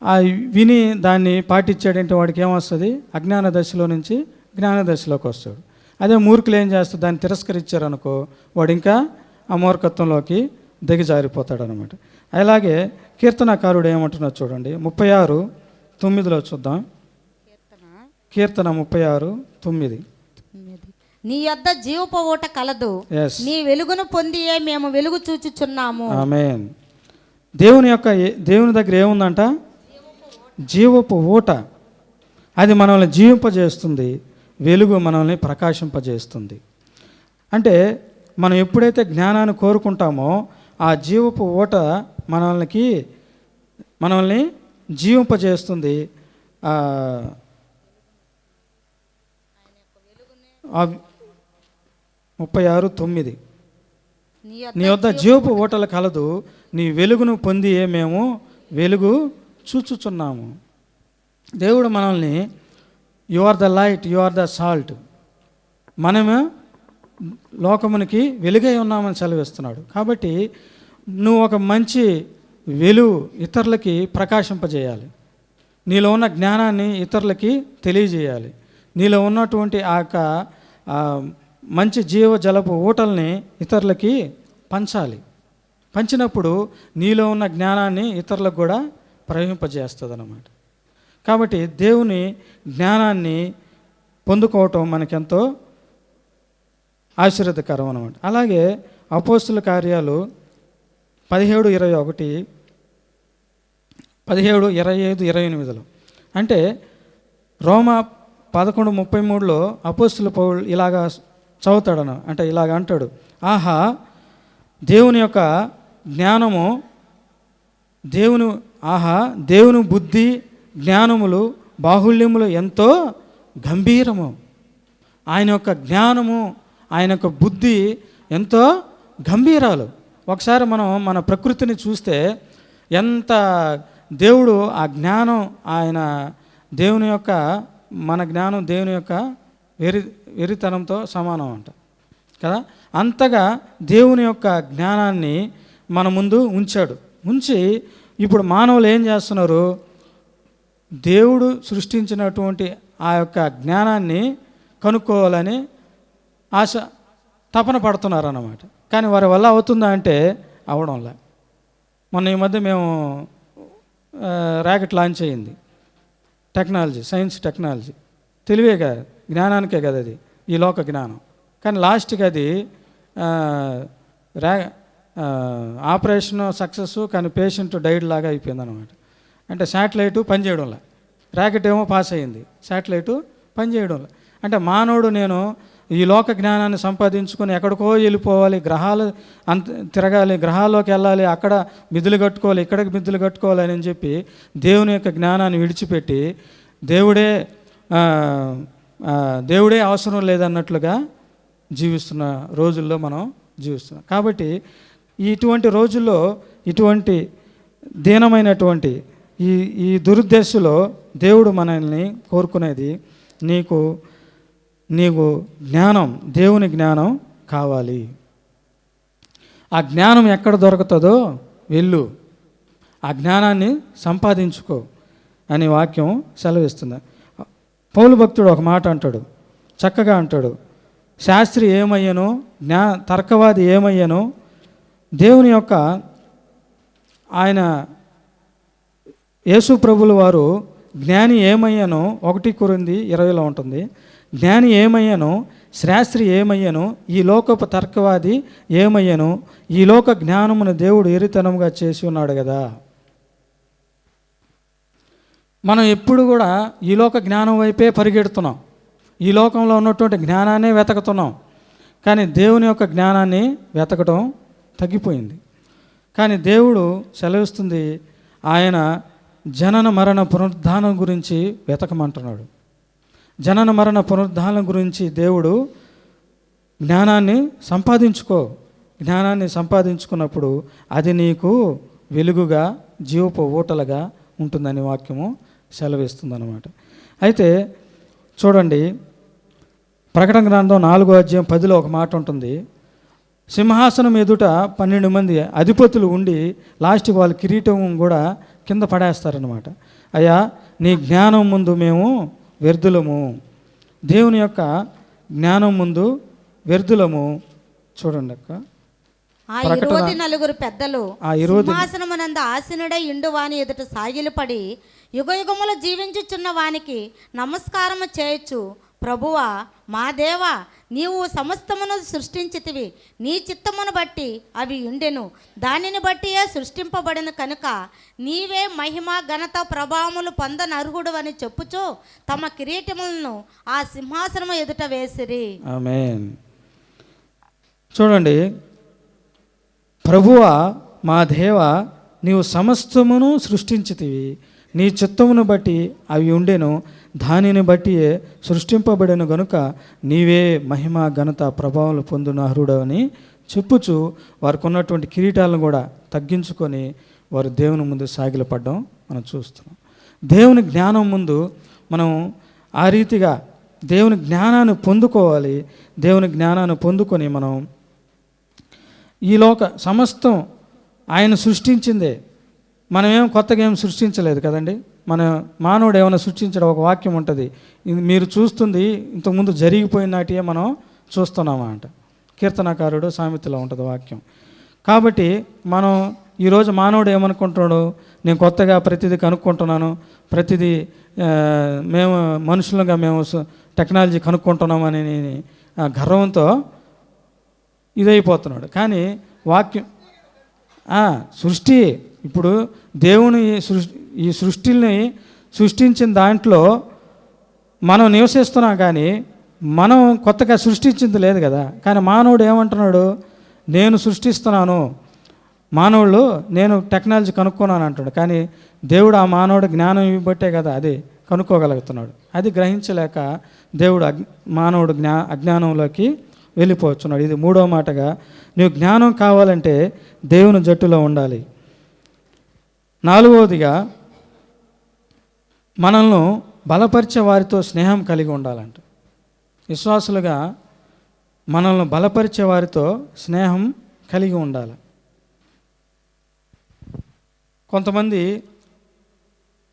ఆ విని దాన్ని పాటించాడంటే వాడికి ఏమొస్తుంది? అజ్ఞాన దశలో నుంచి జ్ఞాన దశలోకి వస్తాడు. అదే మూర్ఖులు ఏం చేస్తారు? దాన్ని తిరస్కరించారనుకో, వాడు ఇంకా ఆ మూర్ఖత్వంలోకి దిగజారిపోతాడు అనమాట. అలాగే కీర్తనకారుడు ఏమంటున్నాడు చూడండి, 36:9 చూద్దాం. కీర్తన 36:9. నీ యొద్ద జీవపు ఊట కలదు, నీ వెలుగును పొందియే మేము వెలుగు చూచుచున్నాము. ఆమేన్. దేవుని దగ్గర ఏముందంట? జీవపు ఊట. అది మనల్ని జీవింపజేస్తుంది, వెలుగు మనల్ని ప్రకాశింపజేస్తుంది. అంటే మనం ఎప్పుడైతే జ్ఞానాన్ని కోరుకుంటామో ఆ జీవపు ఊట మనల్ని జీవింపజేస్తుంది. 36:9 నీ వద్ద జీవపు ఊటలు కలదు, నీ వెలుగును పొంది మేము వెలుగు చూచుచున్నాము. దేవుడు మనల్ని you are the light, you are the salt, మనము లోకమునికి వెలుగై ఉన్నామని సెలవిస్తున్నాడు. కాబట్టి నువ్వు ఒక మంచి వెలుగు ఇతరులకి ప్రకాశింపజేయాలి. నీలో ఉన్న జ్ఞానాన్ని ఇతరులకి తెలియజేయాలి. నీలో ఉన్నటువంటి ఆ యొక్క ఆ మంచి జీవజలపు ఊటల్ని ఇతరులకి పంచాలి. పంచినప్పుడు నీలో ఉన్న జ్ఞానాన్ని ఇతరులకు కూడా ప్రవహింపజేస్తుంది అన్నమాట. కాబట్టి దేవుని జ్ఞానాన్ని పొందుకోవటం మనకెంతో ఆశీర్వదకరం అన్నమాట. అలాగే అపోస్తుల కార్యాలు 17:21, 17:25-28 అంటే రోమా 11:33 అపోస్తుల పౌలు ఇలాగా చదువుతాడను, అంటే ఇలాగ అంటాడు, ఆహా దేవుని యొక్క జ్ఞానము, దేవుని బుద్ధి జ్ఞానములు బాహుళ్యములు ఎంతో గంభీరము. ఆయన యొక్క జ్ఞానము, ఆయన యొక్క బుద్ధి ఎంతో గంభీరాలు. ఒకసారి మనం మన ప్రకృతిని చూస్తే ఎంత దేవుడు ఆ జ్ఞానం, ఆయన దేవుని యొక్క మన జ్ఞానం దేవుని యొక్క వెరితనంతో సమానం అంట కదా. అంతగా దేవుని యొక్క జ్ఞానాన్ని మన ముందు ఉంచాడు. ఉంచి ఇప్పుడు మానవులు ఏం చేస్తున్నారు, దేవుడు సృష్టించినటువంటి ఆ యొక్క జ్ఞానాన్ని కనుక్కోవాలని తపన పడుతున్నారు అన్నమాట. కానీ వారి వల్ల అవుతుందా అంటే అవడంలే. మొన్న ఈ మధ్య మేము ర్యాకెట్ లాంచ్ అయ్యింది. టెక్నాలజీ, సైన్స్ టెక్నాలజీ, తెలివే కదా, జ్ఞానానికే కదా అది, ఈ లోక జ్ఞానం. కానీ లాస్ట్కి అది ఆపరేషన్ సక్సెస్, కానీ పేషెంట్ డైడ్ లాగా అయిపోయింది అనమాట. అంటే శాటిలైటు పనిచేయడంలా, ర్యాకెట్ ఏమో పాస్ అయ్యింది, శాటిలైటు పనిచేయడంలా. అంటే మానవుడు నేను ఈ లోక జ్ఞానాన్ని సంపాదించుకొని ఎక్కడికో వెళ్ళిపోవాలి, గ్రహాలు తిరగాలి, గ్రహాల్లోకి వెళ్ళాలి, అక్కడ మిద్దులు కట్టుకోవాలి, ఇక్కడికి మిద్దులు కట్టుకోవాలి అని చెప్పి దేవుని యొక్క జ్ఞానాన్ని విడిచిపెట్టి దేవుడే అవసరం లేదన్నట్లుగా జీవిస్తున్న రోజుల్లో మనం జీవిస్తున్నాం. కాబట్టి ఇటువంటి రోజుల్లో ఇటువంటి దీనమైనటువంటి ఈ దురుద్దేశంలో దేవుడు మనల్ని కోరుకునేది, నీకు జ్ఞానం, దేవుని జ్ఞానం కావాలి. ఆ జ్ఞానం ఎక్కడ దొరుకుతుందో వెళ్ళు, ఆ జ్ఞానాన్ని సంపాదించుకో అని వాక్యం సెలవిస్తుంది. పౌలు భక్తుడు ఒక మాట అంటాడు, చక్కగా అంటాడు, శాస్త్రి ఏమయ్యనో, తర్కవాది ఏమయ్యనో, దేవుని యొక్క ఆయన యేసు ప్రభుల వారు జ్ఞాని ఏమయ్యానో 1 కొరింథీ 20 ఉంటుంది. జ్ఞాని ఏమయ్యానో, శాస్త్రి ఏమయ్యానో, ఈ లోకపు తర్కవాది ఏమయ్యానో, ఈ లోక జ్ఞానమును దేవుడు ఎరితనంగా చేసి ఉన్నాడు కదా. మనం ఎప్పుడు కూడా ఈ లోక జ్ఞానం వైపే పరిగెడుతున్నాం, ఈ లోకంలో ఉన్నటువంటి జ్ఞానాన్ని వెతకుతున్నాం. కానీ దేవుని యొక్క జ్ఞానాన్ని వెతకడం తగ్గిపోయింది. కానీ దేవుడు సెలవిస్తుంది, ఆయన జనన మరణ పునరుద్ధానం గురించి వెతకమంటున్నాడు. జనన మరణ పునరుద్ధానం గురించి దేవుడు జ్ఞానాన్ని సంపాదించుకో. జ్ఞానాన్ని సంపాదించుకున్నప్పుడు అది నీకు వెలుగుగా, జీవపు ఊటలుగా ఉంటుందని వాక్యము సెలవిస్తుందన్నమాట. అయితే చూడండి, ప్రకటన గ్రంథం 4:10 ఒక మాట ఉంటుంది, సింహాసనం ఎదుట 12 మంది అధిపతులు ఉండి లాస్ట్కి వాళ్ళ కిరీటం కూడా కింద పడేస్తారనమాట. అయ్యా నీ జ్ఞానం ముందు మేము వ్యర్థులము, దేవుని యొక్క జ్ఞానం ముందు వ్యర్థులము. చూడండి అక్క, ఆ 24 పెద్దలు సింహాసనమునందు ఆసీనుడై ఇండు వాని ఎదుట సాగిలపడి యుగయుగములు జీవించుచున్న వానికి నమస్కారము చేయొచ్చు. ప్రభువా మా దేవా, నీవు సమస్తమును సృష్టించితివి, నీ చిత్తమును బట్టి అవి ఉండెను, దానిని బట్టియే సృష్టింపబడిన కనుక నీవే మహిమ ఘనత ప్రభావములు పొందనర్హుడు అని చెప్పుచు తమ కిరీటములను ఆ సింహాసనము ఎదుట వేసిరి. ఆమేన్. చూడండి, ప్రభువా మా దేవా, నీవు సమస్తమును సృష్టించితివి, నీ చిత్తమును బట్టి అవి ఉండెను, దానిని బట్టి సృష్టింపబడెను గనుక నీవే మహిమ ఘనత ప్రభావాలు పొందిన అర్హుడు అని చెప్పుచు వారికి ఉన్నటువంటి కిరీటాలను కూడా తగ్గించుకొని వారు దేవుని ముందు సాగిలపడడం మనం చూస్తున్నాం. దేవుని జ్ఞానం ముందు మనం ఆ రీతిగా దేవుని జ్ఞానాన్ని పొందుకోవాలి. దేవుని జ్ఞానాన్ని పొందుకొని మనం ఈ లోక సమస్తం ఆయన సృష్టించిందే, మనమేం కొత్తగా ఏం సృష్టించలేదు కదండి. మన మానవుడు ఏమైనా సృష్టించడం ఒక వాక్యం ఉంటుంది, ఇది మీరు చూస్తుంది ఇంతకుముందు జరిగిపోయిన నాటియే మనం చూస్తున్నామా అంట. కీర్తనకారుడు సామెతలో ఉంటుంది వాక్యం. కాబట్టి మనం ఈరోజు మానవుడు ఏమనుకుంటున్నాడు, నేను కొత్తగా ప్రతిదీ కనుక్కుంటున్నాను, ప్రతిదీ మేము మనుషులుగా మేము టెక్నాలజీ కనుక్కుంటున్నామని గర్వంతో ఇదైపోతున్నాడు. కానీ వాక్యం సృష్టి, ఇప్పుడు దేవుని ఈ సృష్టిని సృష్టించిన దాంట్లో మనం నివసిస్తున్నాం, కానీ మనం కొత్తగా సృష్టించింది లేదు కదా. కానీ మానవుడు ఏమంటున్నాడు, నేను సృష్టిస్తున్నాను, మానవుళ్ళు నేను టెక్నాలజీ కనుక్కున్నాను అంటాడు. కానీ దేవుడు ఆ మానవుడు జ్ఞానం ఇవ్వబట్టే కదా అది కనుక్కోగలుగుతున్నాడు. అది గ్రహించలేక దేవుడు మానవుడు అజ్ఞానంలోకి వెళ్ళిపోతున్నాడు. ఇది మూడో మాటగా, నీవు జ్ఞానం కావాలంటే దేవుని జట్టులో ఉండాలి. నాలుగవదిగా, మనల్ని బలపరిచే వారితో స్నేహం కలిగి ఉండాలంట. విశ్వాసులుగా మనల్ని బలపరిచే వారితో స్నేహం కలిగి ఉండాలి. కొంతమంది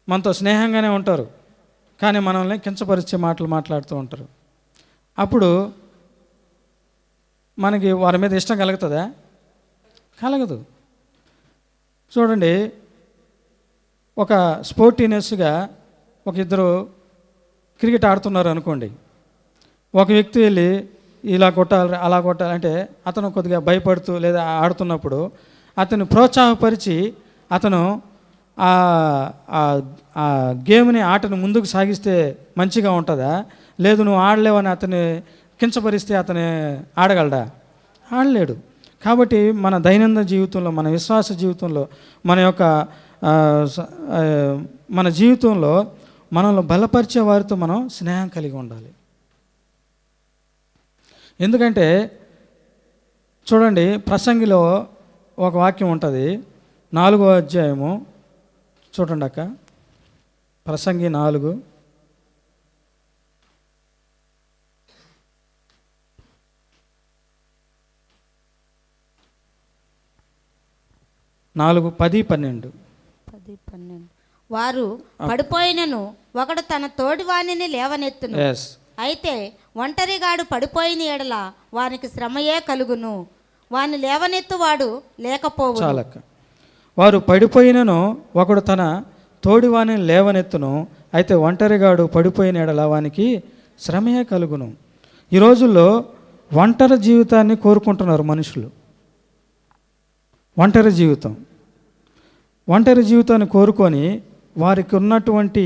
మనతో స్నేహంగానే ఉంటారు, కానీ మనల్ని కించపరిచే మాటలు మాట్లాడుతూ ఉంటారు. అప్పుడు మనకి వారి మీద ఇష్టం కలుగుతుందా? కలగదు. చూడండి, ఒక స్పోర్టీనెస్గా ఒక ఇద్దరు క్రికెట్ ఆడుతున్నారు అనుకోండి. ఒక వ్యక్తి వెళ్ళి ఇలా కొట్టాలి అలా కొట్టాలి అంటే అతను కొద్దిగా భయపడుతూ లేదా ఆడుతున్నప్పుడు అతను ప్రోత్సాహపరిచి అతను ఆ గేమ్ని ఆటను ముందుకు సాగిస్తే మంచిగా ఉంటుందా? లేదు నువ్వు ఆడలేవని అతన్ని కించపరిస్తే అతను ఆడగలడా? ఆడలేడు. కాబట్టి మన దైనందిన జీవితంలో, మన విశ్వాస జీవితంలో, మన జీవితంలో మనల్ని బలపరిచే వారితో మనం స్నేహం కలిగి ఉండాలి. ఎందుకంటే చూడండి, ప్రసంగిలో ఒక వాక్యం ఉంటుంది, 4వ అధ్యాయము చూడండి అక్క, ప్రసంగి 4 10-12. వారు పడిపోయినను ఒకడు తన తోడివాణిని లేవనెత్తును. అయితే ఒంటరిగాడు పడిపోయిన ఎడల వానికి శ్రమయే కలుగును, వాని లేవనెత్తువాడు లేకపోవు. చాలక్క. వారు పడిపోయినను ఒకడు తన తోడివాణిని లేవనెత్తును, అయితే ఒంటరిగాడు పడిపోయిన ఎడల వానికి శ్రమయే కలుగును. ఈ రోజుల్లో ఒంటరి జీవితాన్ని కోరుకుంటున్నారు మనుషులు. ఒంటరి జీవితాన్ని కోరుకొని వారికి ఉన్నటువంటి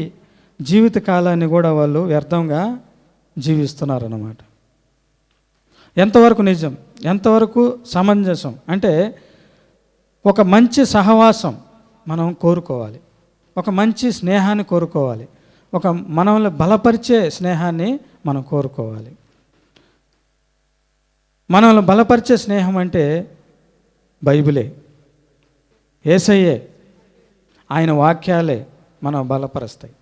జీవిత కాలాన్ని కూడా వాళ్ళు వ్యర్థంగా జీవిస్తున్నారు అన్నమాట. ఎంతవరకు నిజం, ఎంతవరకు సమంజసం అంటే, ఒక మంచి సహవాసం మనం కోరుకోవాలి, ఒక మంచి స్నేహాన్ని కోరుకోవాలి, ఒక మనల్ని బలపరిచే స్నేహాన్ని మనం కోరుకోవాలి. మనల్ని బలపరిచే స్నేహం అంటే బైబిలే, యేసయ్యే, ఆయన వాక్యాలే మనం బలపరుస్తాయి.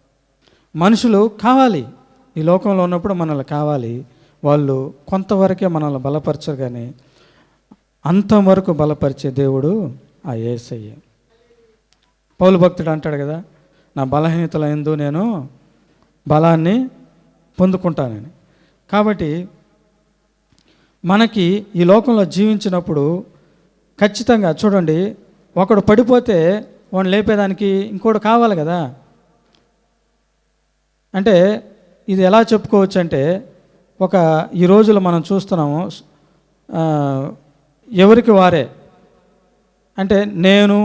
మనుషులు కావాలి, ఈ లోకంలో ఉన్నప్పుడు మనల్ని కావాలి, వాళ్ళు కొంతవరకే మనల్ని బలపరచరు, కానీ అంతవరకు బలపరిచే దేవుడు ఆ యేసయ్యే. పౌలు భక్తుడు అంటాడు కదా, నా బలహీనతల యందు నేను బలాన్ని పొందుకుంటానని. కాబట్టి మనకి ఈ లోకంలో జీవించినప్పుడు ఖచ్చితంగా చూడండి, ఒకడు పడిపోతే వాడిని లేపేదానికి ఇంకోటి కావాలి కదా. అంటే ఇది ఎలా చెప్పుకోవచ్చు అంటే, ఈ రోజులో మనం చూస్తున్నాము, ఎవరికి వారే అంటే నేను,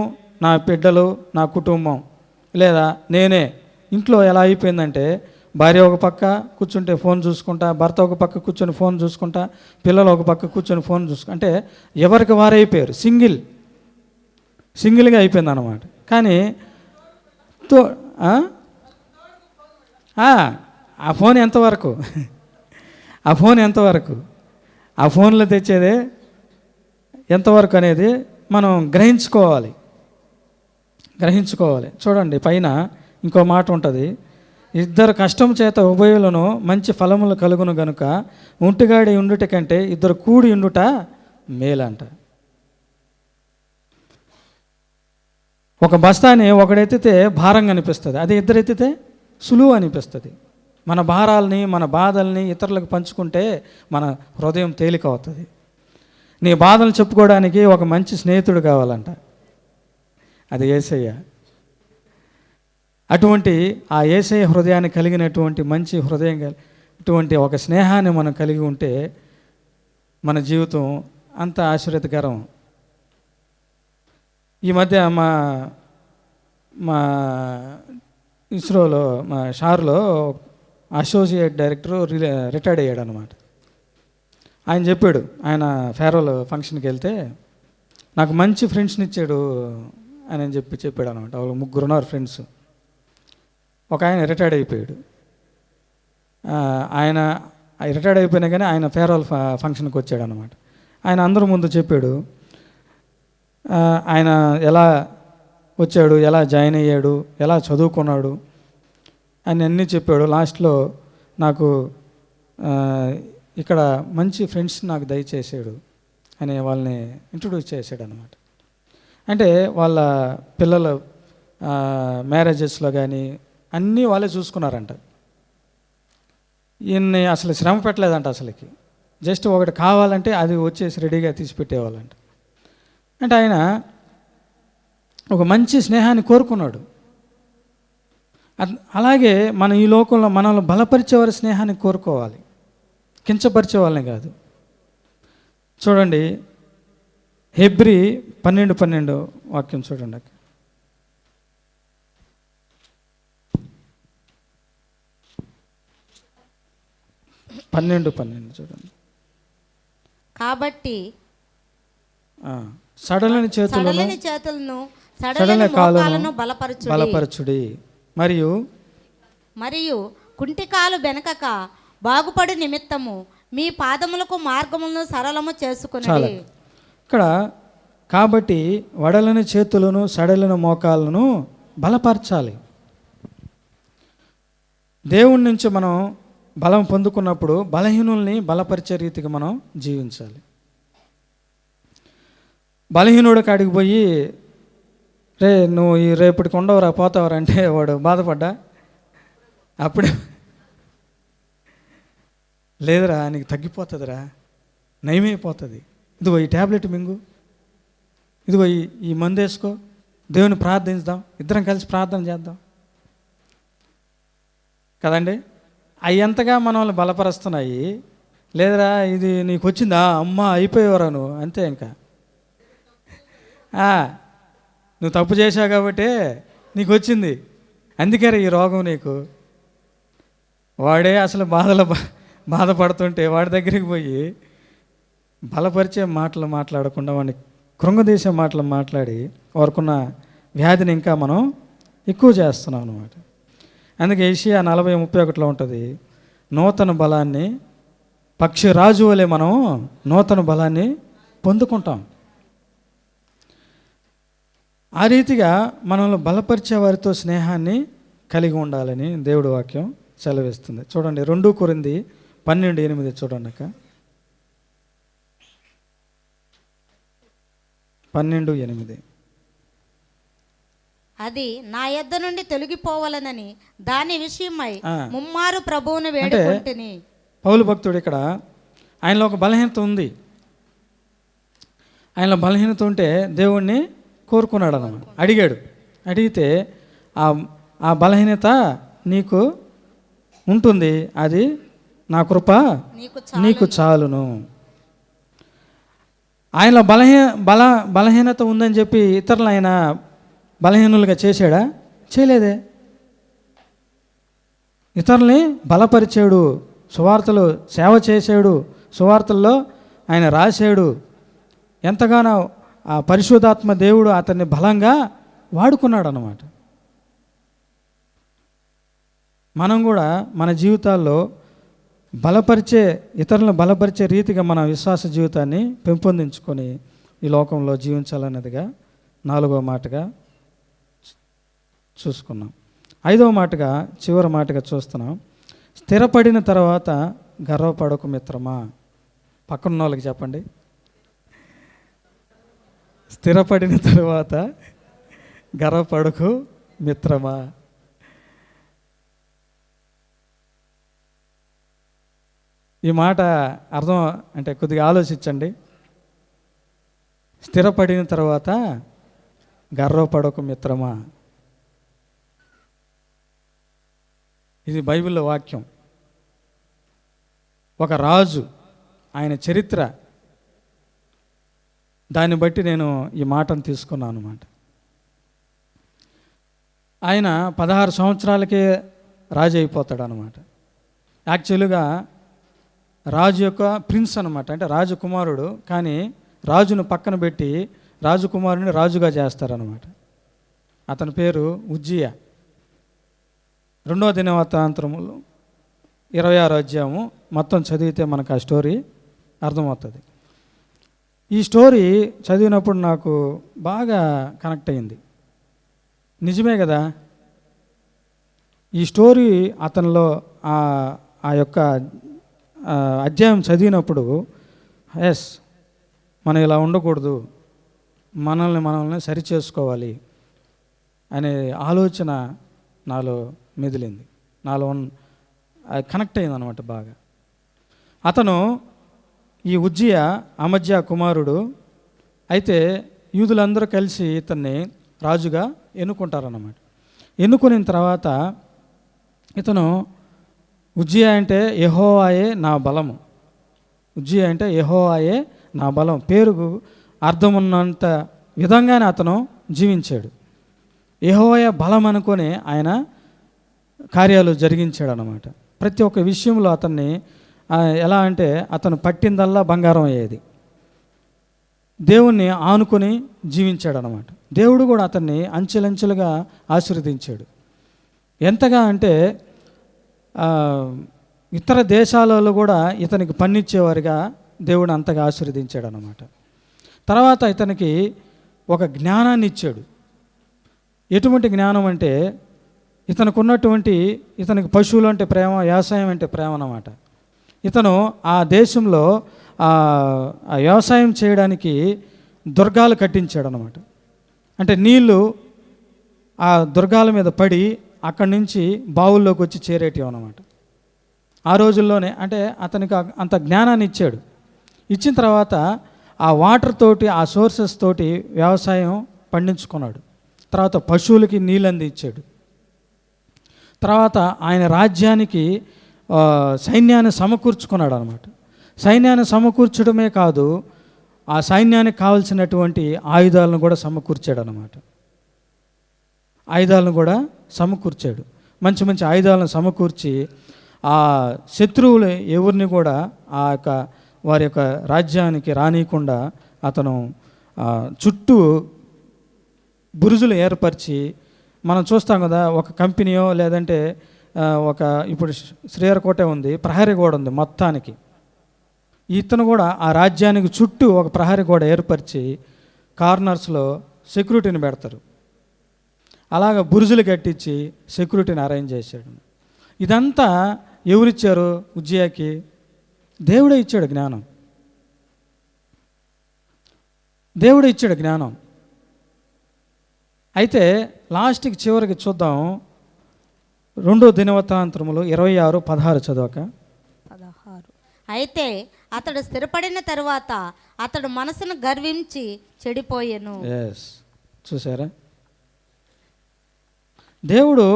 నా బిడ్డలు, నా కుటుంబం, లేదా నేనే. ఇంట్లో ఎలా అయిపోయిందంటే, భార్య ఒక పక్క కూర్చుంటే ఫోన్ చూసుకుంటా, భర్త ఒక పక్క కూర్చొని ఫోన్ చూసుకుంటా, పిల్లలు ఒక పక్క కూర్చొని ఫోన్ చూసుకుంటా, అంటే ఎవరికి వారే అయిపోయారు, సింగిల్గా అయిపోయింది అన్నమాట. కానీ ఆ ఫోన్ ఎంతవరకు, ఆ ఫోన్లో తెచ్చేదే ఎంతవరకు అనేది మనం గ్రహించుకోవాలి. చూడండి, పైన ఇంకో మాట ఉంటుంది, ఇద్దరు కష్టం చేత ఉభయులను మంచి ఫలములు కలుగును గనుక ఒంటిగాడి ఉండుట కంటే ఇద్దరు కూడి ఉండుట మేలంట. ఒక బస్తాని ఒకడెత్తితే భారంగా అనిపిస్తుంది, అది ఇద్దరు ఎత్తితే సులువు అనిపిస్తుంది. మన భారాలని మన బాధల్ని ఇతరులకు పంచుకుంటే మన హృదయం తేలిక అవుతుంది. నీ బాధలు చెప్పుకోవడానికి ఒక మంచి స్నేహితుడు కావాలంట, అది యేసయ్య. అటువంటి ఆ యేసయ్య హృదయాన్ని కలిగినటువంటి మంచి హృదయం ఇటువంటి ఒక స్నేహాన్ని మనం కలిగి ఉంటే మన జీవితం అంత ఆశీర్వదకరం. ఈ మధ్య మా ఇస్రోలో మా షార్లో అసోసియేట్ డైరెక్టర్ రిటైర్డ్ అయ్యాడు అనమాట. ఆయన చెప్పాడు, ఆయన ఫేర్వెల్ ఫంక్షన్కి వెళ్తే నాకు మంచి ఫ్రెండ్స్ని ఇచ్చాడు అని చెప్పాడు అనమాట. వాళ్ళు 3 ఉన్నారు ఫ్రెండ్స్. ఒక ఆయన రిటైర్డ్ అయిపోయాడు. ఆయన రిటైర్డ్ అయిపోయినా కానీ ఆయన ఫేర్వెల్ ఫంక్షన్కి వచ్చాడు అనమాట. ఆయన అందరి ముందు చెప్పాడు ఆయన ఎలా వచ్చాడు, ఎలా జాయిన్ అయ్యాడు, ఎలా చదువుకున్నాడు అని అన్నీ చెప్పాడు. లాస్ట్లో నాకు ఇక్కడ మంచి ఫ్రెండ్స్ నాకు దయచేసాడు అని వాళ్ళని ఇంట్రొడ్యూస్ చేశాడు అనమాట. అంటే వాళ్ళ పిల్లల మ్యారేజెస్లో కానీ అన్నీ వాళ్ళే చూసుకున్నారంట. ఈయన్ని అసలు శ్రమ పెట్టలేదంట. అసలుకి జస్ట్ ఒకటి కావాలంటే అది వచ్చేసి రెడీగా తీసి పెట్టేవాళ్ళంట. అంటే ఆయన ఒక మంచి స్నేహాన్ని కోరుకున్నాడు. అలాగే మనం ఈ లోకంలో మనల్ని బలపరిచేవారి స్నేహాన్ని కోరుకోవాలి, కించపరిచే వాళ్ళని కాదు. చూడండి, హెబ్రీ 12:12 వాక్యం చూడండి. 12:12 చూడండి. కాబట్టి సడలని చేతులను సడలని కాలును బలపరచుడి మరియు కుంటికాలు బెనకక బాగుపడు నిమిత్తము మీ పాదములకు మార్గములను సరళము చేసుకుని. ఇక్కడ కాబట్టి వడలని చేతులను సడలని మోకాలను బలపరచాలి. దేవుడి నుంచి మనం బలం పొందుకున్నప్పుడు బలహీనుల్ని బలపరిచే రీతిగా మనం జీవించాలి. బలహీనుడు కాడికి పోయి రే నువ్వు ఈ రేపటికి ఉండవరా పోతావరా అంటే వాడు బాధపడ్డా అప్పుడే లేదురా నీకు తగ్గిపోతుందిరా, నయమైపోతుంది, ఇదిగో ఈ ట్యాబ్లెట్ మింగు, ఇదిగో ఈ మందు వేసుకో, దేవుని ప్రార్థించుదాం, ఇద్దరం కలిసి ప్రార్థన చేద్దాం కదండి. అవి ఎంతగా మనల్ని బలపరుస్తున్నాయి. లేదురా ఇది నీకు వచ్చిందా, అమ్మ అయిపోయేవరా నువ్వు అంతే, ఇంకా నువ్వు తప్పు చేశావు కాబట్టి నీకు వచ్చింది, అందుకే ఈ రోగం నీకు. వాడే అసలు బాధపడుతుంటే వాడి దగ్గరికి పోయి బలపరిచే మాటలు మాట్లాడకుండా వాడిని కృంగదీసే మాటలు మాట్లాడి వారికున్న వ్యాధిని ఇంకా మనం ఎక్కువ చేస్తున్నాం అన్నమాట. అందుకే ఏషియా 40:31 ఉంటుంది, నూతన బలాన్ని పక్షి రాజు వలె మనం నూతన బలాన్ని పొందుకుంటాం. ఆ రీతిగా మనల్ని బలపరిచే వారితో స్నేహాన్ని కలిగి ఉండాలని దేవుడి వాక్యం సెలవిస్తుంది. చూడండి 2 కొరింథీ 12:8 చూడండి అక్క. 12:8 అది నా యొద్ద నుండి తొలగిపోవాలనని దాని విషయమై ముమ్మారు ప్రభువును వేడుకుంటుని. పౌలు భక్తుడు ఇక్కడ ఆయనలో ఒక బలహీనత ఉంది. ఆయనలో బలహీనత ఉంటే దేవుణ్ణి కోరుకున్నాడు అన్నమాట. అడిగితే ఆ బలహీనత నీకు ఉంటుంది, అది నా కృప నీకు చాలును. ఆయనలో బలహీనత ఉందని చెప్పి ఇతరులు ఆయన బలహీనులుగా చేశాడా? చేయలేదే. ఇతరుల్ని బలపరిచాడు, సువార్తలు సేవ చేశాడు, సువార్తల్లో ఆయన రాశాడు. ఎంతగానో ఆ పరిశుద్ధాత్మ దేవుడు అతన్ని బలంగా వాడుకున్నాడు అన్నమాట. మనం కూడా మన జీవితాల్లో ఇతరులను బలపరిచే రీతిగా మన విశ్వాస జీవితాన్ని పెంపొందించుకొని ఈ లోకంలో జీవించాలన్నదిగా 4వ మాటగా చూసుకున్నాం. 5వ మాటగా చివరి మాటగా చూస్తున్నాం, స్థిరపడిన తర్వాత గర్వపడకు మిత్రమా. పక్కన వాళ్ళకి చెప్పండి, స్థిరపడిన తర్వాత గర్వపడకు మిత్రమా. ఈ మాట అర్థం అంటే కొద్దిగా ఆలోచించండి. స్థిరపడిన తర్వాత గర్వపడకు మిత్రమా. ఇది బైబిల్లో వాక్యం. ఒక రాజు, ఆయన చరిత్ర, దాన్ని బట్టి నేను ఈ మాటను తీసుకున్నాను అన్నమాట. ఆయన 16 సంవత్సరాలకే రాజు అయిపోతాడు అనమాట. యాక్చువల్గా రాజు యొక్క ప్రిన్స్ అనమాట, అంటే రాజకుమారుడు. కానీ రాజును పక్కన పెట్టి రాజకుమారుని రాజుగా చేస్తారనమాట. అతని పేరు ఉజ్జియా. 2వ దినవృత్తాంతములు 26వ అధ్యాయము మొత్తం చదివితే మనకు ఆ స్టోరీ అర్థమవుతుంది. ఈ స్టోరీ చదివినప్పుడు నాకు బాగా కనెక్ట్ అయింది. నిజమే కదా, ఈ స్టోరీ అతనిలో ఆ యొక్క అధ్యాయం చదివినప్పుడు ఎస్, మనం ఇలా ఉండకూడదు, మనల్ని సరిచేసుకోవాలి అనే ఆలోచన నాలో మెదిలింది, నాలో కనెక్ట్ అయింది అనమాట బాగా. అతను ఈ ఉజ్జియా అమజ్యా కుమారుడు. అయితే యూదులందరూ కలిసి ఇతన్ని రాజుగా ఎన్నుకుంటారన్నమాట. ఎన్నుకున్న తర్వాత ఇతను ఉజ్జియా అంటే యెహోవాయే నా బలము, ఉజ్జియా అంటే యెహోవాయే నా బలం పేరుకు అర్థం ఉన్నంత విధంగానే అతను జీవించాడు. యెహోవా బలం అనుకొని ఆయన కార్యాలు జరిగించాడు అన్నమాట. ప్రతి ఒక్క విషయంలో అతన్ని ఎలా అంటే అతను పట్టిందల్లా బంగారం అయ్యేది. దేవుణ్ణి ఆనుకొని జీవించాడు అన్నమాట. దేవుడు కూడా అతన్ని అంచెలంచెలుగా ఆశీర్వదించాడు. ఎంతగా అంటే ఇతర దేశాలలో కూడా ఇతనికి పన్నిచ్చేవారిగా దేవుడు అంతగా ఆశీర్వదించాడు అన్నమాట. తర్వాత ఇతనికి ఒక జ్ఞానాన్ని ఇచ్చాడు. ఎటువంటి జ్ఞానం అంటే ఇతనికి ఉన్నటువంటి, ఇతనికి పశువులు అంటే ప్రేమ, వ్యవసాయం అంటే ప్రేమ అన్నమాట. ఇతను ఆ దేశంలో వ్యవసాయం చేయడానికి దుర్గాలు కట్టించాడు అన్నమాట. అంటే నీళ్ళు ఆ దుర్గాల మీద పడి అక్కడి నుంచి బావుల్లోకి వచ్చి చేరేటివి అన్నమాట. ఆ రోజుల్లోనే అంటే అతనికి అంత జ్ఞానాన్ని ఇచ్చాడు. ఇచ్చిన తర్వాత ఆ వాటర్ తోటి, ఆ సోర్సెస్ తోటి వ్యవసాయం పండించుకున్నాడు. తర్వాత పశువులకి నీళ్ళు అందించాడు. తర్వాత ఆయన రాజ్యానికి సైన్యాన్ని సమకూర్చుకున్నాడు అనమాట. సైన్యాన్ని సమకూర్చడమే కాదు, ఆ సైన్యానికి కావలసినటువంటి ఆయుధాలను కూడా సమకూర్చాడు అనమాట. ఆయుధాలను కూడా సమకూర్చాడు. మంచి మంచి ఆయుధాలను సమకూర్చి ఆ శత్రువులు ఎవరిని కూడా వారి యొక్క రాజ్యానికి రానియకుండా అతను చుట్టూ బురుజులు ఏర్పరిచి, మనం చూస్తాం కదా, ఒక కంపెనీయో లేదంటే ఇప్పుడు శ్రీహరికోట ఉంది, ప్రహరీ గోడ ఉంది మొత్తానికి. ఇతను కూడా ఆ రాజ్యానికి చుట్టూ ఒక ప్రహరీ గోడ ఏర్పరిచి కార్నర్స్లో సెక్యూరిటీని పెడతారు. అలాగ బురుజులు కట్టించి సెక్యూరిటీని అరేంజ్ చేశాడు. ఇదంతా ఎవరిచ్చారు ఉజ్జియాకి? దేవుడే ఇచ్చాడు జ్ఞానం. దేవుడే ఇచ్చాడు జ్ఞానం. అయితే లాస్ట్కి చివరికి చూద్దాం, 2వ దినవృత్తాంతములు 26:16 చదవక. 16. అయితే అతడు స్థిరపడిన తరువాత అతడు మనసును గర్వించి చెడిపోయెను. చూసారా, దేవుడు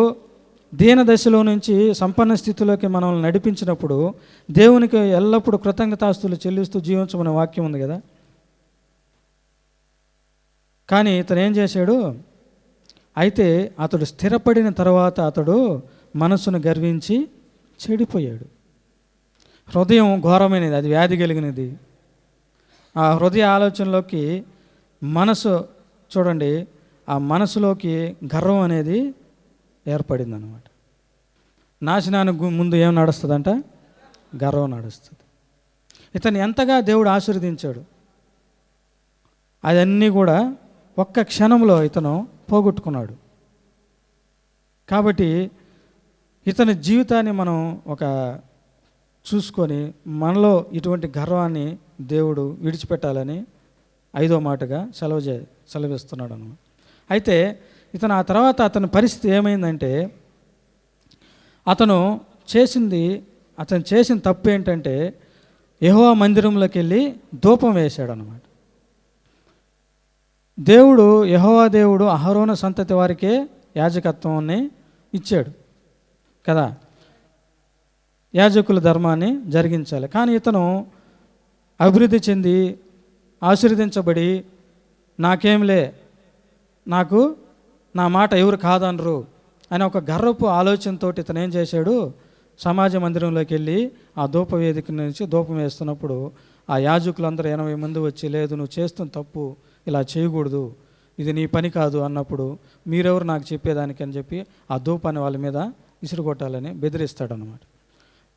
దీన దశలో నుంచి సంపన్న స్థితిలోకి మనల్ని నడిపించినప్పుడు దేవునికి ఎల్లప్పుడూ కృతజ్ఞతాస్తులు చెల్లిస్తూ జీవించమనే వాక్యం ఉంది కదా. కానీ ఇతను ఏం చేశాడు? అయితే అతడు స్థిరపడిన తర్వాత అతడు మనసును గర్వించి చెడిపోయాడు. హృదయం ఘోరమైనది, అది వ్యాధి కలిగినది. ఆ హృదయ ఆలోచనలోకి మనసు చూడండి, ఆ మనసులోకి గర్వం అనేది ఏర్పడింది అన్నమాట. నాశనానికి ముందు ఏం నడుస్తుందంట? గర్వం నడుస్తుంది. ఇతను ఎంతగా దేవుడు ఆశీర్వదించాడు, అదన్నీ కూడా ఒక్క క్షణంలో ఇతను పోగొట్టుకున్నాడు. కాబట్టి ఇతని జీవితాన్ని మనం చూసుకొని మనలో ఇటువంటి గర్వాన్ని దేవుడు విడిచిపెట్టాలని 5వ మాటగా సెలవిస్తున్నాడు అన్నమాట. అయితే ఇతను ఆ తర్వాత అతని పరిస్థితి ఏమైందంటే అతను చేసిన తప్పు ఏంటంటే యెహోవా మందిరంలోకి వెళ్ళి ధూపం వేశాడు అన్నమాట. యెహోవా దేవుడు అహరోను సంతతి వారికే యాజకత్వాన్ని ఇచ్చాడు కదా, యాజకుల ధర్మాన్ని జరిగించాలి. కానీ ఇతను అభివృద్ధి చెంది ఆశీర్వదించబడి నాకేంలే, నాకు నా మాట ఎవరు కాదనరు అని ఒక గర్వపు ఆలోచనతో ఇతను ఏం చేశాడు, సమాజ మందిరంలోకి వెళ్ళి ఆ ధూప వేదిక నుంచి ధూపం వేస్తున్నప్పుడు ఆ యాజకులందరూ 80 మంది వచ్చి, లేదు నువ్వు చేస్తున్న తప్పు, ఇలా చేయకూడదు, ఇది నీ పని కాదు అన్నప్పుడు మీరెవరు నాకు చెప్పేదానికి అని చెప్పి ఆ ధూపాన్ని వాళ్ళ మీద విసిరుకొట్టాలని బెదిరిస్తాడనమాట.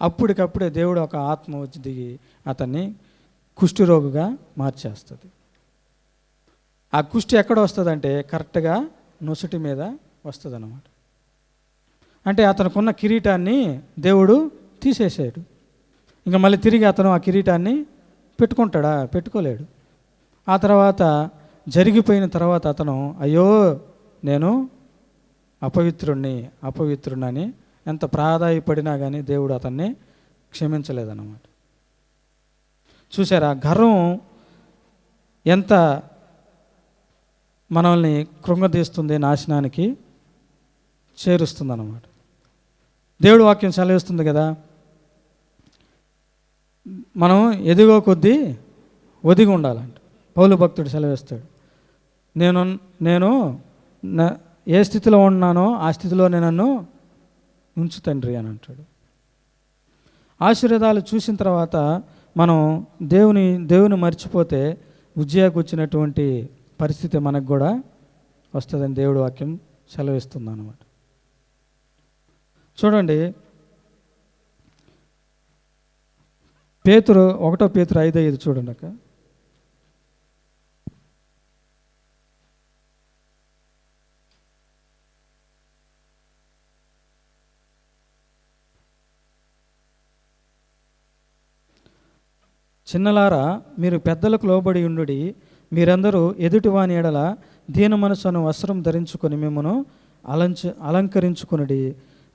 అప్పటికప్పుడే దేవుడు ఒక ఆత్మ వచ్చి దిగి అతన్ని కుష్ఠరోగిగా మార్చేస్తుంది. ఆ కుష్టి ఎక్కడ వస్తుందంటే కరెక్ట్గా నొసటి మీద వస్తుంది అన్నమాట. అంటే అతనుకున్న కిరీటాన్ని దేవుడు తీసేసాడు. ఇంకా మళ్ళీ తిరిగి అతను ఆ కిరీటాన్ని పెట్టుకుంటాడా? పెట్టుకోలేడు. ఆ తర్వాత జరిగిపోయిన తర్వాత అతను అయ్యో నేను అపవిత్రుడిని ఎంత ప్రాధాయపడినా కానీ దేవుడు అతన్ని క్షమించలేదన్నమాట. చూసారా, గర్వం ఎంత మనల్ని కృంగదీస్తుంది, నాశనానికి చేరుస్తుంది అన్నమాట. దేవుడు వాక్యం సెలవిస్తుంది కదా, మనం ఎదిగో కొద్దీ ఒదిగి ఉండాలంట. పౌలు భక్తుడు సెలవిస్తాడు, నేను ఏ స్థితిలో ఉన్నానో ఆ స్థితిలోనే నన్ను ఉంచు తండ్రి అని అంటాడు. ఆశీర్వాదాలు చూసిన తర్వాత మనం దేవుని మర్చిపోతే ఉజ్జయాకు వచ్చినటువంటి పరిస్థితి మనకు కూడా వస్తుందని దేవుడు వాక్యం సెలవిస్తుంది అన్నమాట. చూడండి, పేతురు 1 పేతురు 5:5 చూడండి అక్క. చిన్నలారా, మీరు పెద్దలకు లోబడి ఉండుడి, మీరందరూ ఎదుటివాని ఎడల దీన మనసును వస్త్రం ధరించుకొని మిమ్మను అలంకరించుకొనుడి.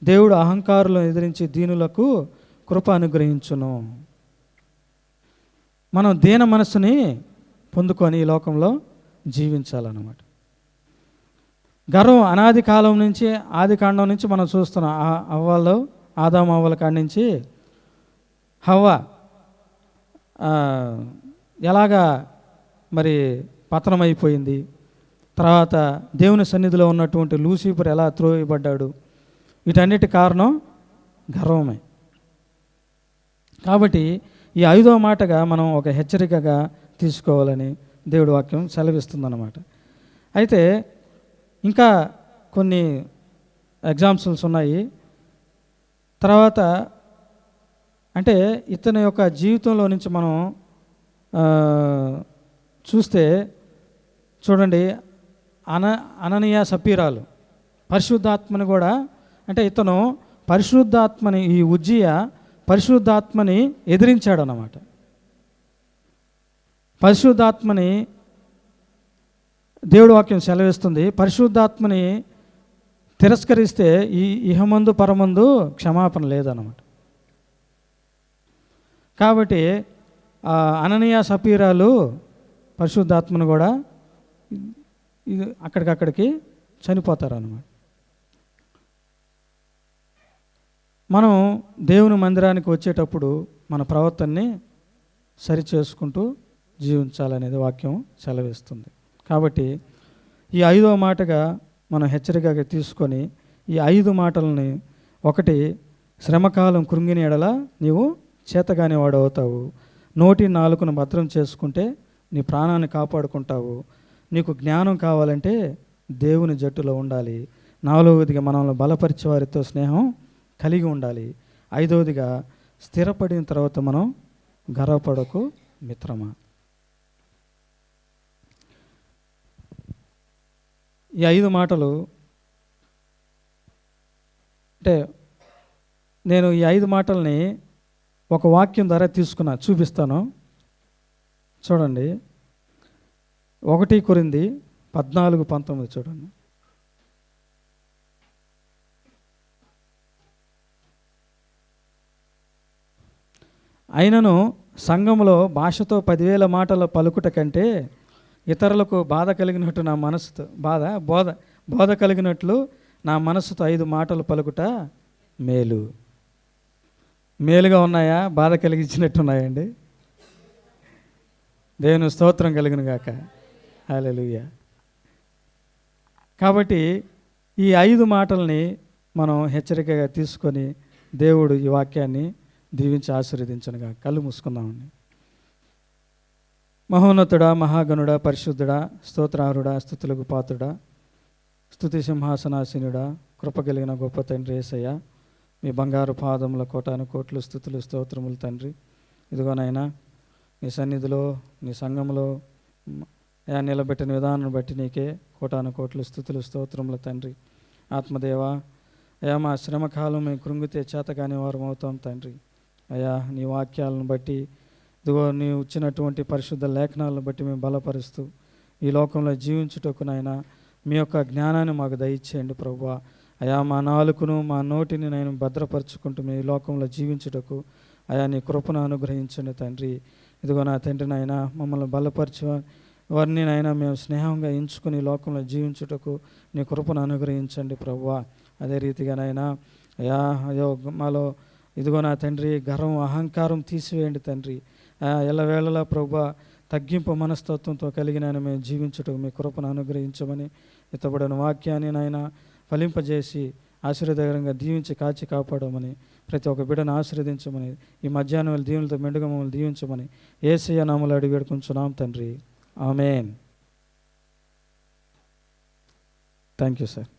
దేవుడు అహంకారులను ఎదిరించి దీనులకు కృప అనుగ్రహించును. మనం దీన మనసుని పొందుకొని ఈ లోకంలో జీవించాలన్నమాట. గర్వం అనాది కాలం నుంచి, ఆది కాండం నుంచి మనం చూస్తున్నాం. ఆదాము అవ్వల కాడి నుంచి హవ్వ ఎలాగా మరి పతనమైపోయింది, తర్వాత దేవుని సన్నిధిలో ఉన్నటువంటి లూసిఫర్ ఎలా త్రోయబడ్డాడు, వీటన్నిటి కారణం గర్వమే. కాబట్టి ఈ 5వ మాటగా మనం ఒక హెచ్చరికగా తీసుకోవాలని దేవుడి వాక్యం సెలవిస్తుందన్నమాట. అయితే ఇంకా కొన్ని ఎగ్జాంపుల్స్ ఉన్నాయి. తర్వాత అంటే ఇతని యొక్క జీవితంలో నుంచి మనం చూస్తే చూడండి, అననీయ సపీరాలు పరిశుద్ధాత్మని కూడా, అంటే ఇతను పరిశుద్ధాత్మని, ఈ ఉజ్జియా పరిశుద్ధాత్మని ఎదిరించాడు అన్నమాట. పరిశుద్ధాత్మని దేవుడి వాక్యం సెలవిస్తుంది, పరిశుద్ధాత్మని తిరస్కరిస్తే ఈ ఇహమందు పరమందు క్షమాపణ లేదన్నమాట. కాబట్టి అననీయ సపీరాలు పరిశుద్ధాత్మను కూడా అక్కడికి చనిపోతారు అన్నమాట. మనం దేవుని మందిరానికి వచ్చేటప్పుడు మన ప్రవర్తనని సరిచేసుకుంటూ జీవించాలనేది వాక్యం సెలవిస్తుంది. కాబట్టి ఈ 5వ మాటగా మనం హెచ్చరికగా తీసుకొని ఈ 5 మాటలని, 1 శ్రమకాలం కృంగిని ఎడల నీవు చేతగాని వాడు అవుతావు, నోటి నాలుకను భద్రం చేసుకుంటే నీ ప్రాణాన్ని కాపాడుకుంటావు, నీకు జ్ఞానం కావాలంటే దేవుని జట్టులో ఉండాలి, 4వదిగా మనల్ని బలపరిచే వారితో స్నేహం కలిగి ఉండాలి, 5వదిగా స్థిరపడిన తర్వాత మనం గర్వపడకు మిత్రమా. ఈ 5 మాటలు అంటే నేను ఈ 5 మాటల్ని ఒక వాక్యం ద్వారా చూపిస్తాను. చూడండి, 1 కొరింథీ 14:19 చూడండి. అయినను సంఘములో భాషతో 10,000 మాటల పలుకుట కంటే ఇతరులకు బాధ కలిగినట్టు నా మనసుతో బోధ కలిగినట్లు నా మనసుతో 5 మాటలు పలుకుట మేలుగా ఉన్నాయా, బాధ కలిగించినట్టు ఉన్నాయండి? దేవుని స్తోత్రం కలిగిన గాక. హల్లెలూయా. కాబట్టి ఈ 5 మాటల్ని మనం హెచ్చరికగా తీసుకొని దేవుడు ఈ వాక్యాన్ని దీవించి ఆశీర్వదించనుగా. కళ్ళు మూసుకుందామండి. మహోన్నతుడా, మహాగణుడా, పరిశుద్ధుడా, స్తోత్రారుడా, స్తుతులకు పాత్రుడా, స్తుతి సింహాసనాసీనుడా, కృప కలిగిన గొప్ప తండ్రి యేసయ్య, మీ బంగారు పాదముల కోటాను కోట్లు స్తుతులు స్తోత్రములు తండ్రి. ఇదిగోనైనా నీ సన్నిధిలో నీ సంఘంలో నిలబెట్టిన విధానాన్ని బట్టి నీకే కోటాను కోట్లు స్తుతులు స్తోత్రములు తండ్రి. ఆత్మదేవా, అయా మా శ్రమకాలం మేము కృంగితే చేతగానే వారం అవుతాం తండ్రి. అయా నీ వాక్యాలను బట్టి, ఇదిగో నీవు ఇచ్చినటువంటి పరిశుద్ధ లేఖనాలను బట్టి మేము బలపరుస్తూ ఈ లోకంలో జీవించుటకునైనా మీ యొక్క జ్ఞానాన్ని మాకు దయచేయండి ప్రభువా. అయా మా నాలుకను మా నోటిని నేను భద్రపరుచుకుంటూ మీ లోకంలో జీవించుటకు అయా నీ కృపను అనుగ్రహించండి తండ్రి. ఇదిగో నా తండ్రి నాయన మమ్మల్ని బలపరచు వారిని నైనా మేము స్నేహంగా ఎంచుకుని లోకంలో జీవించుటకు నీ కృపను అనుగ్రహించండి ప్రభువా. అదే రీతిగానైనా అయ్యో మాలో ఇదిగో నా తండ్రి గర్వం అహంకారం తీసివేయండి తండ్రి. ఎల్లవేళలా ప్రభువా తగ్గింపు మనస్తత్వంతో కలిగిన మేము జీవించుటకు మీ కృపను అనుగ్రహించమని ఇతబడిన వాక్యాన్ని నాయన ఫలింపజేసి ఆశీర్వాదకరంగా దీవించి కాచి కాపాడమని, ప్రతి ఒక్క బిడ్డను ఆశీర్వదించమని, ఈ మధ్యాహ్నం వేళ దీవులతో మెండుగా మమ్మల్ని దీవించమని యేసయ్య నామములో అడిగి వేడుకుంటున్నాం తండ్రి. ఆమేన్. Thank you sir.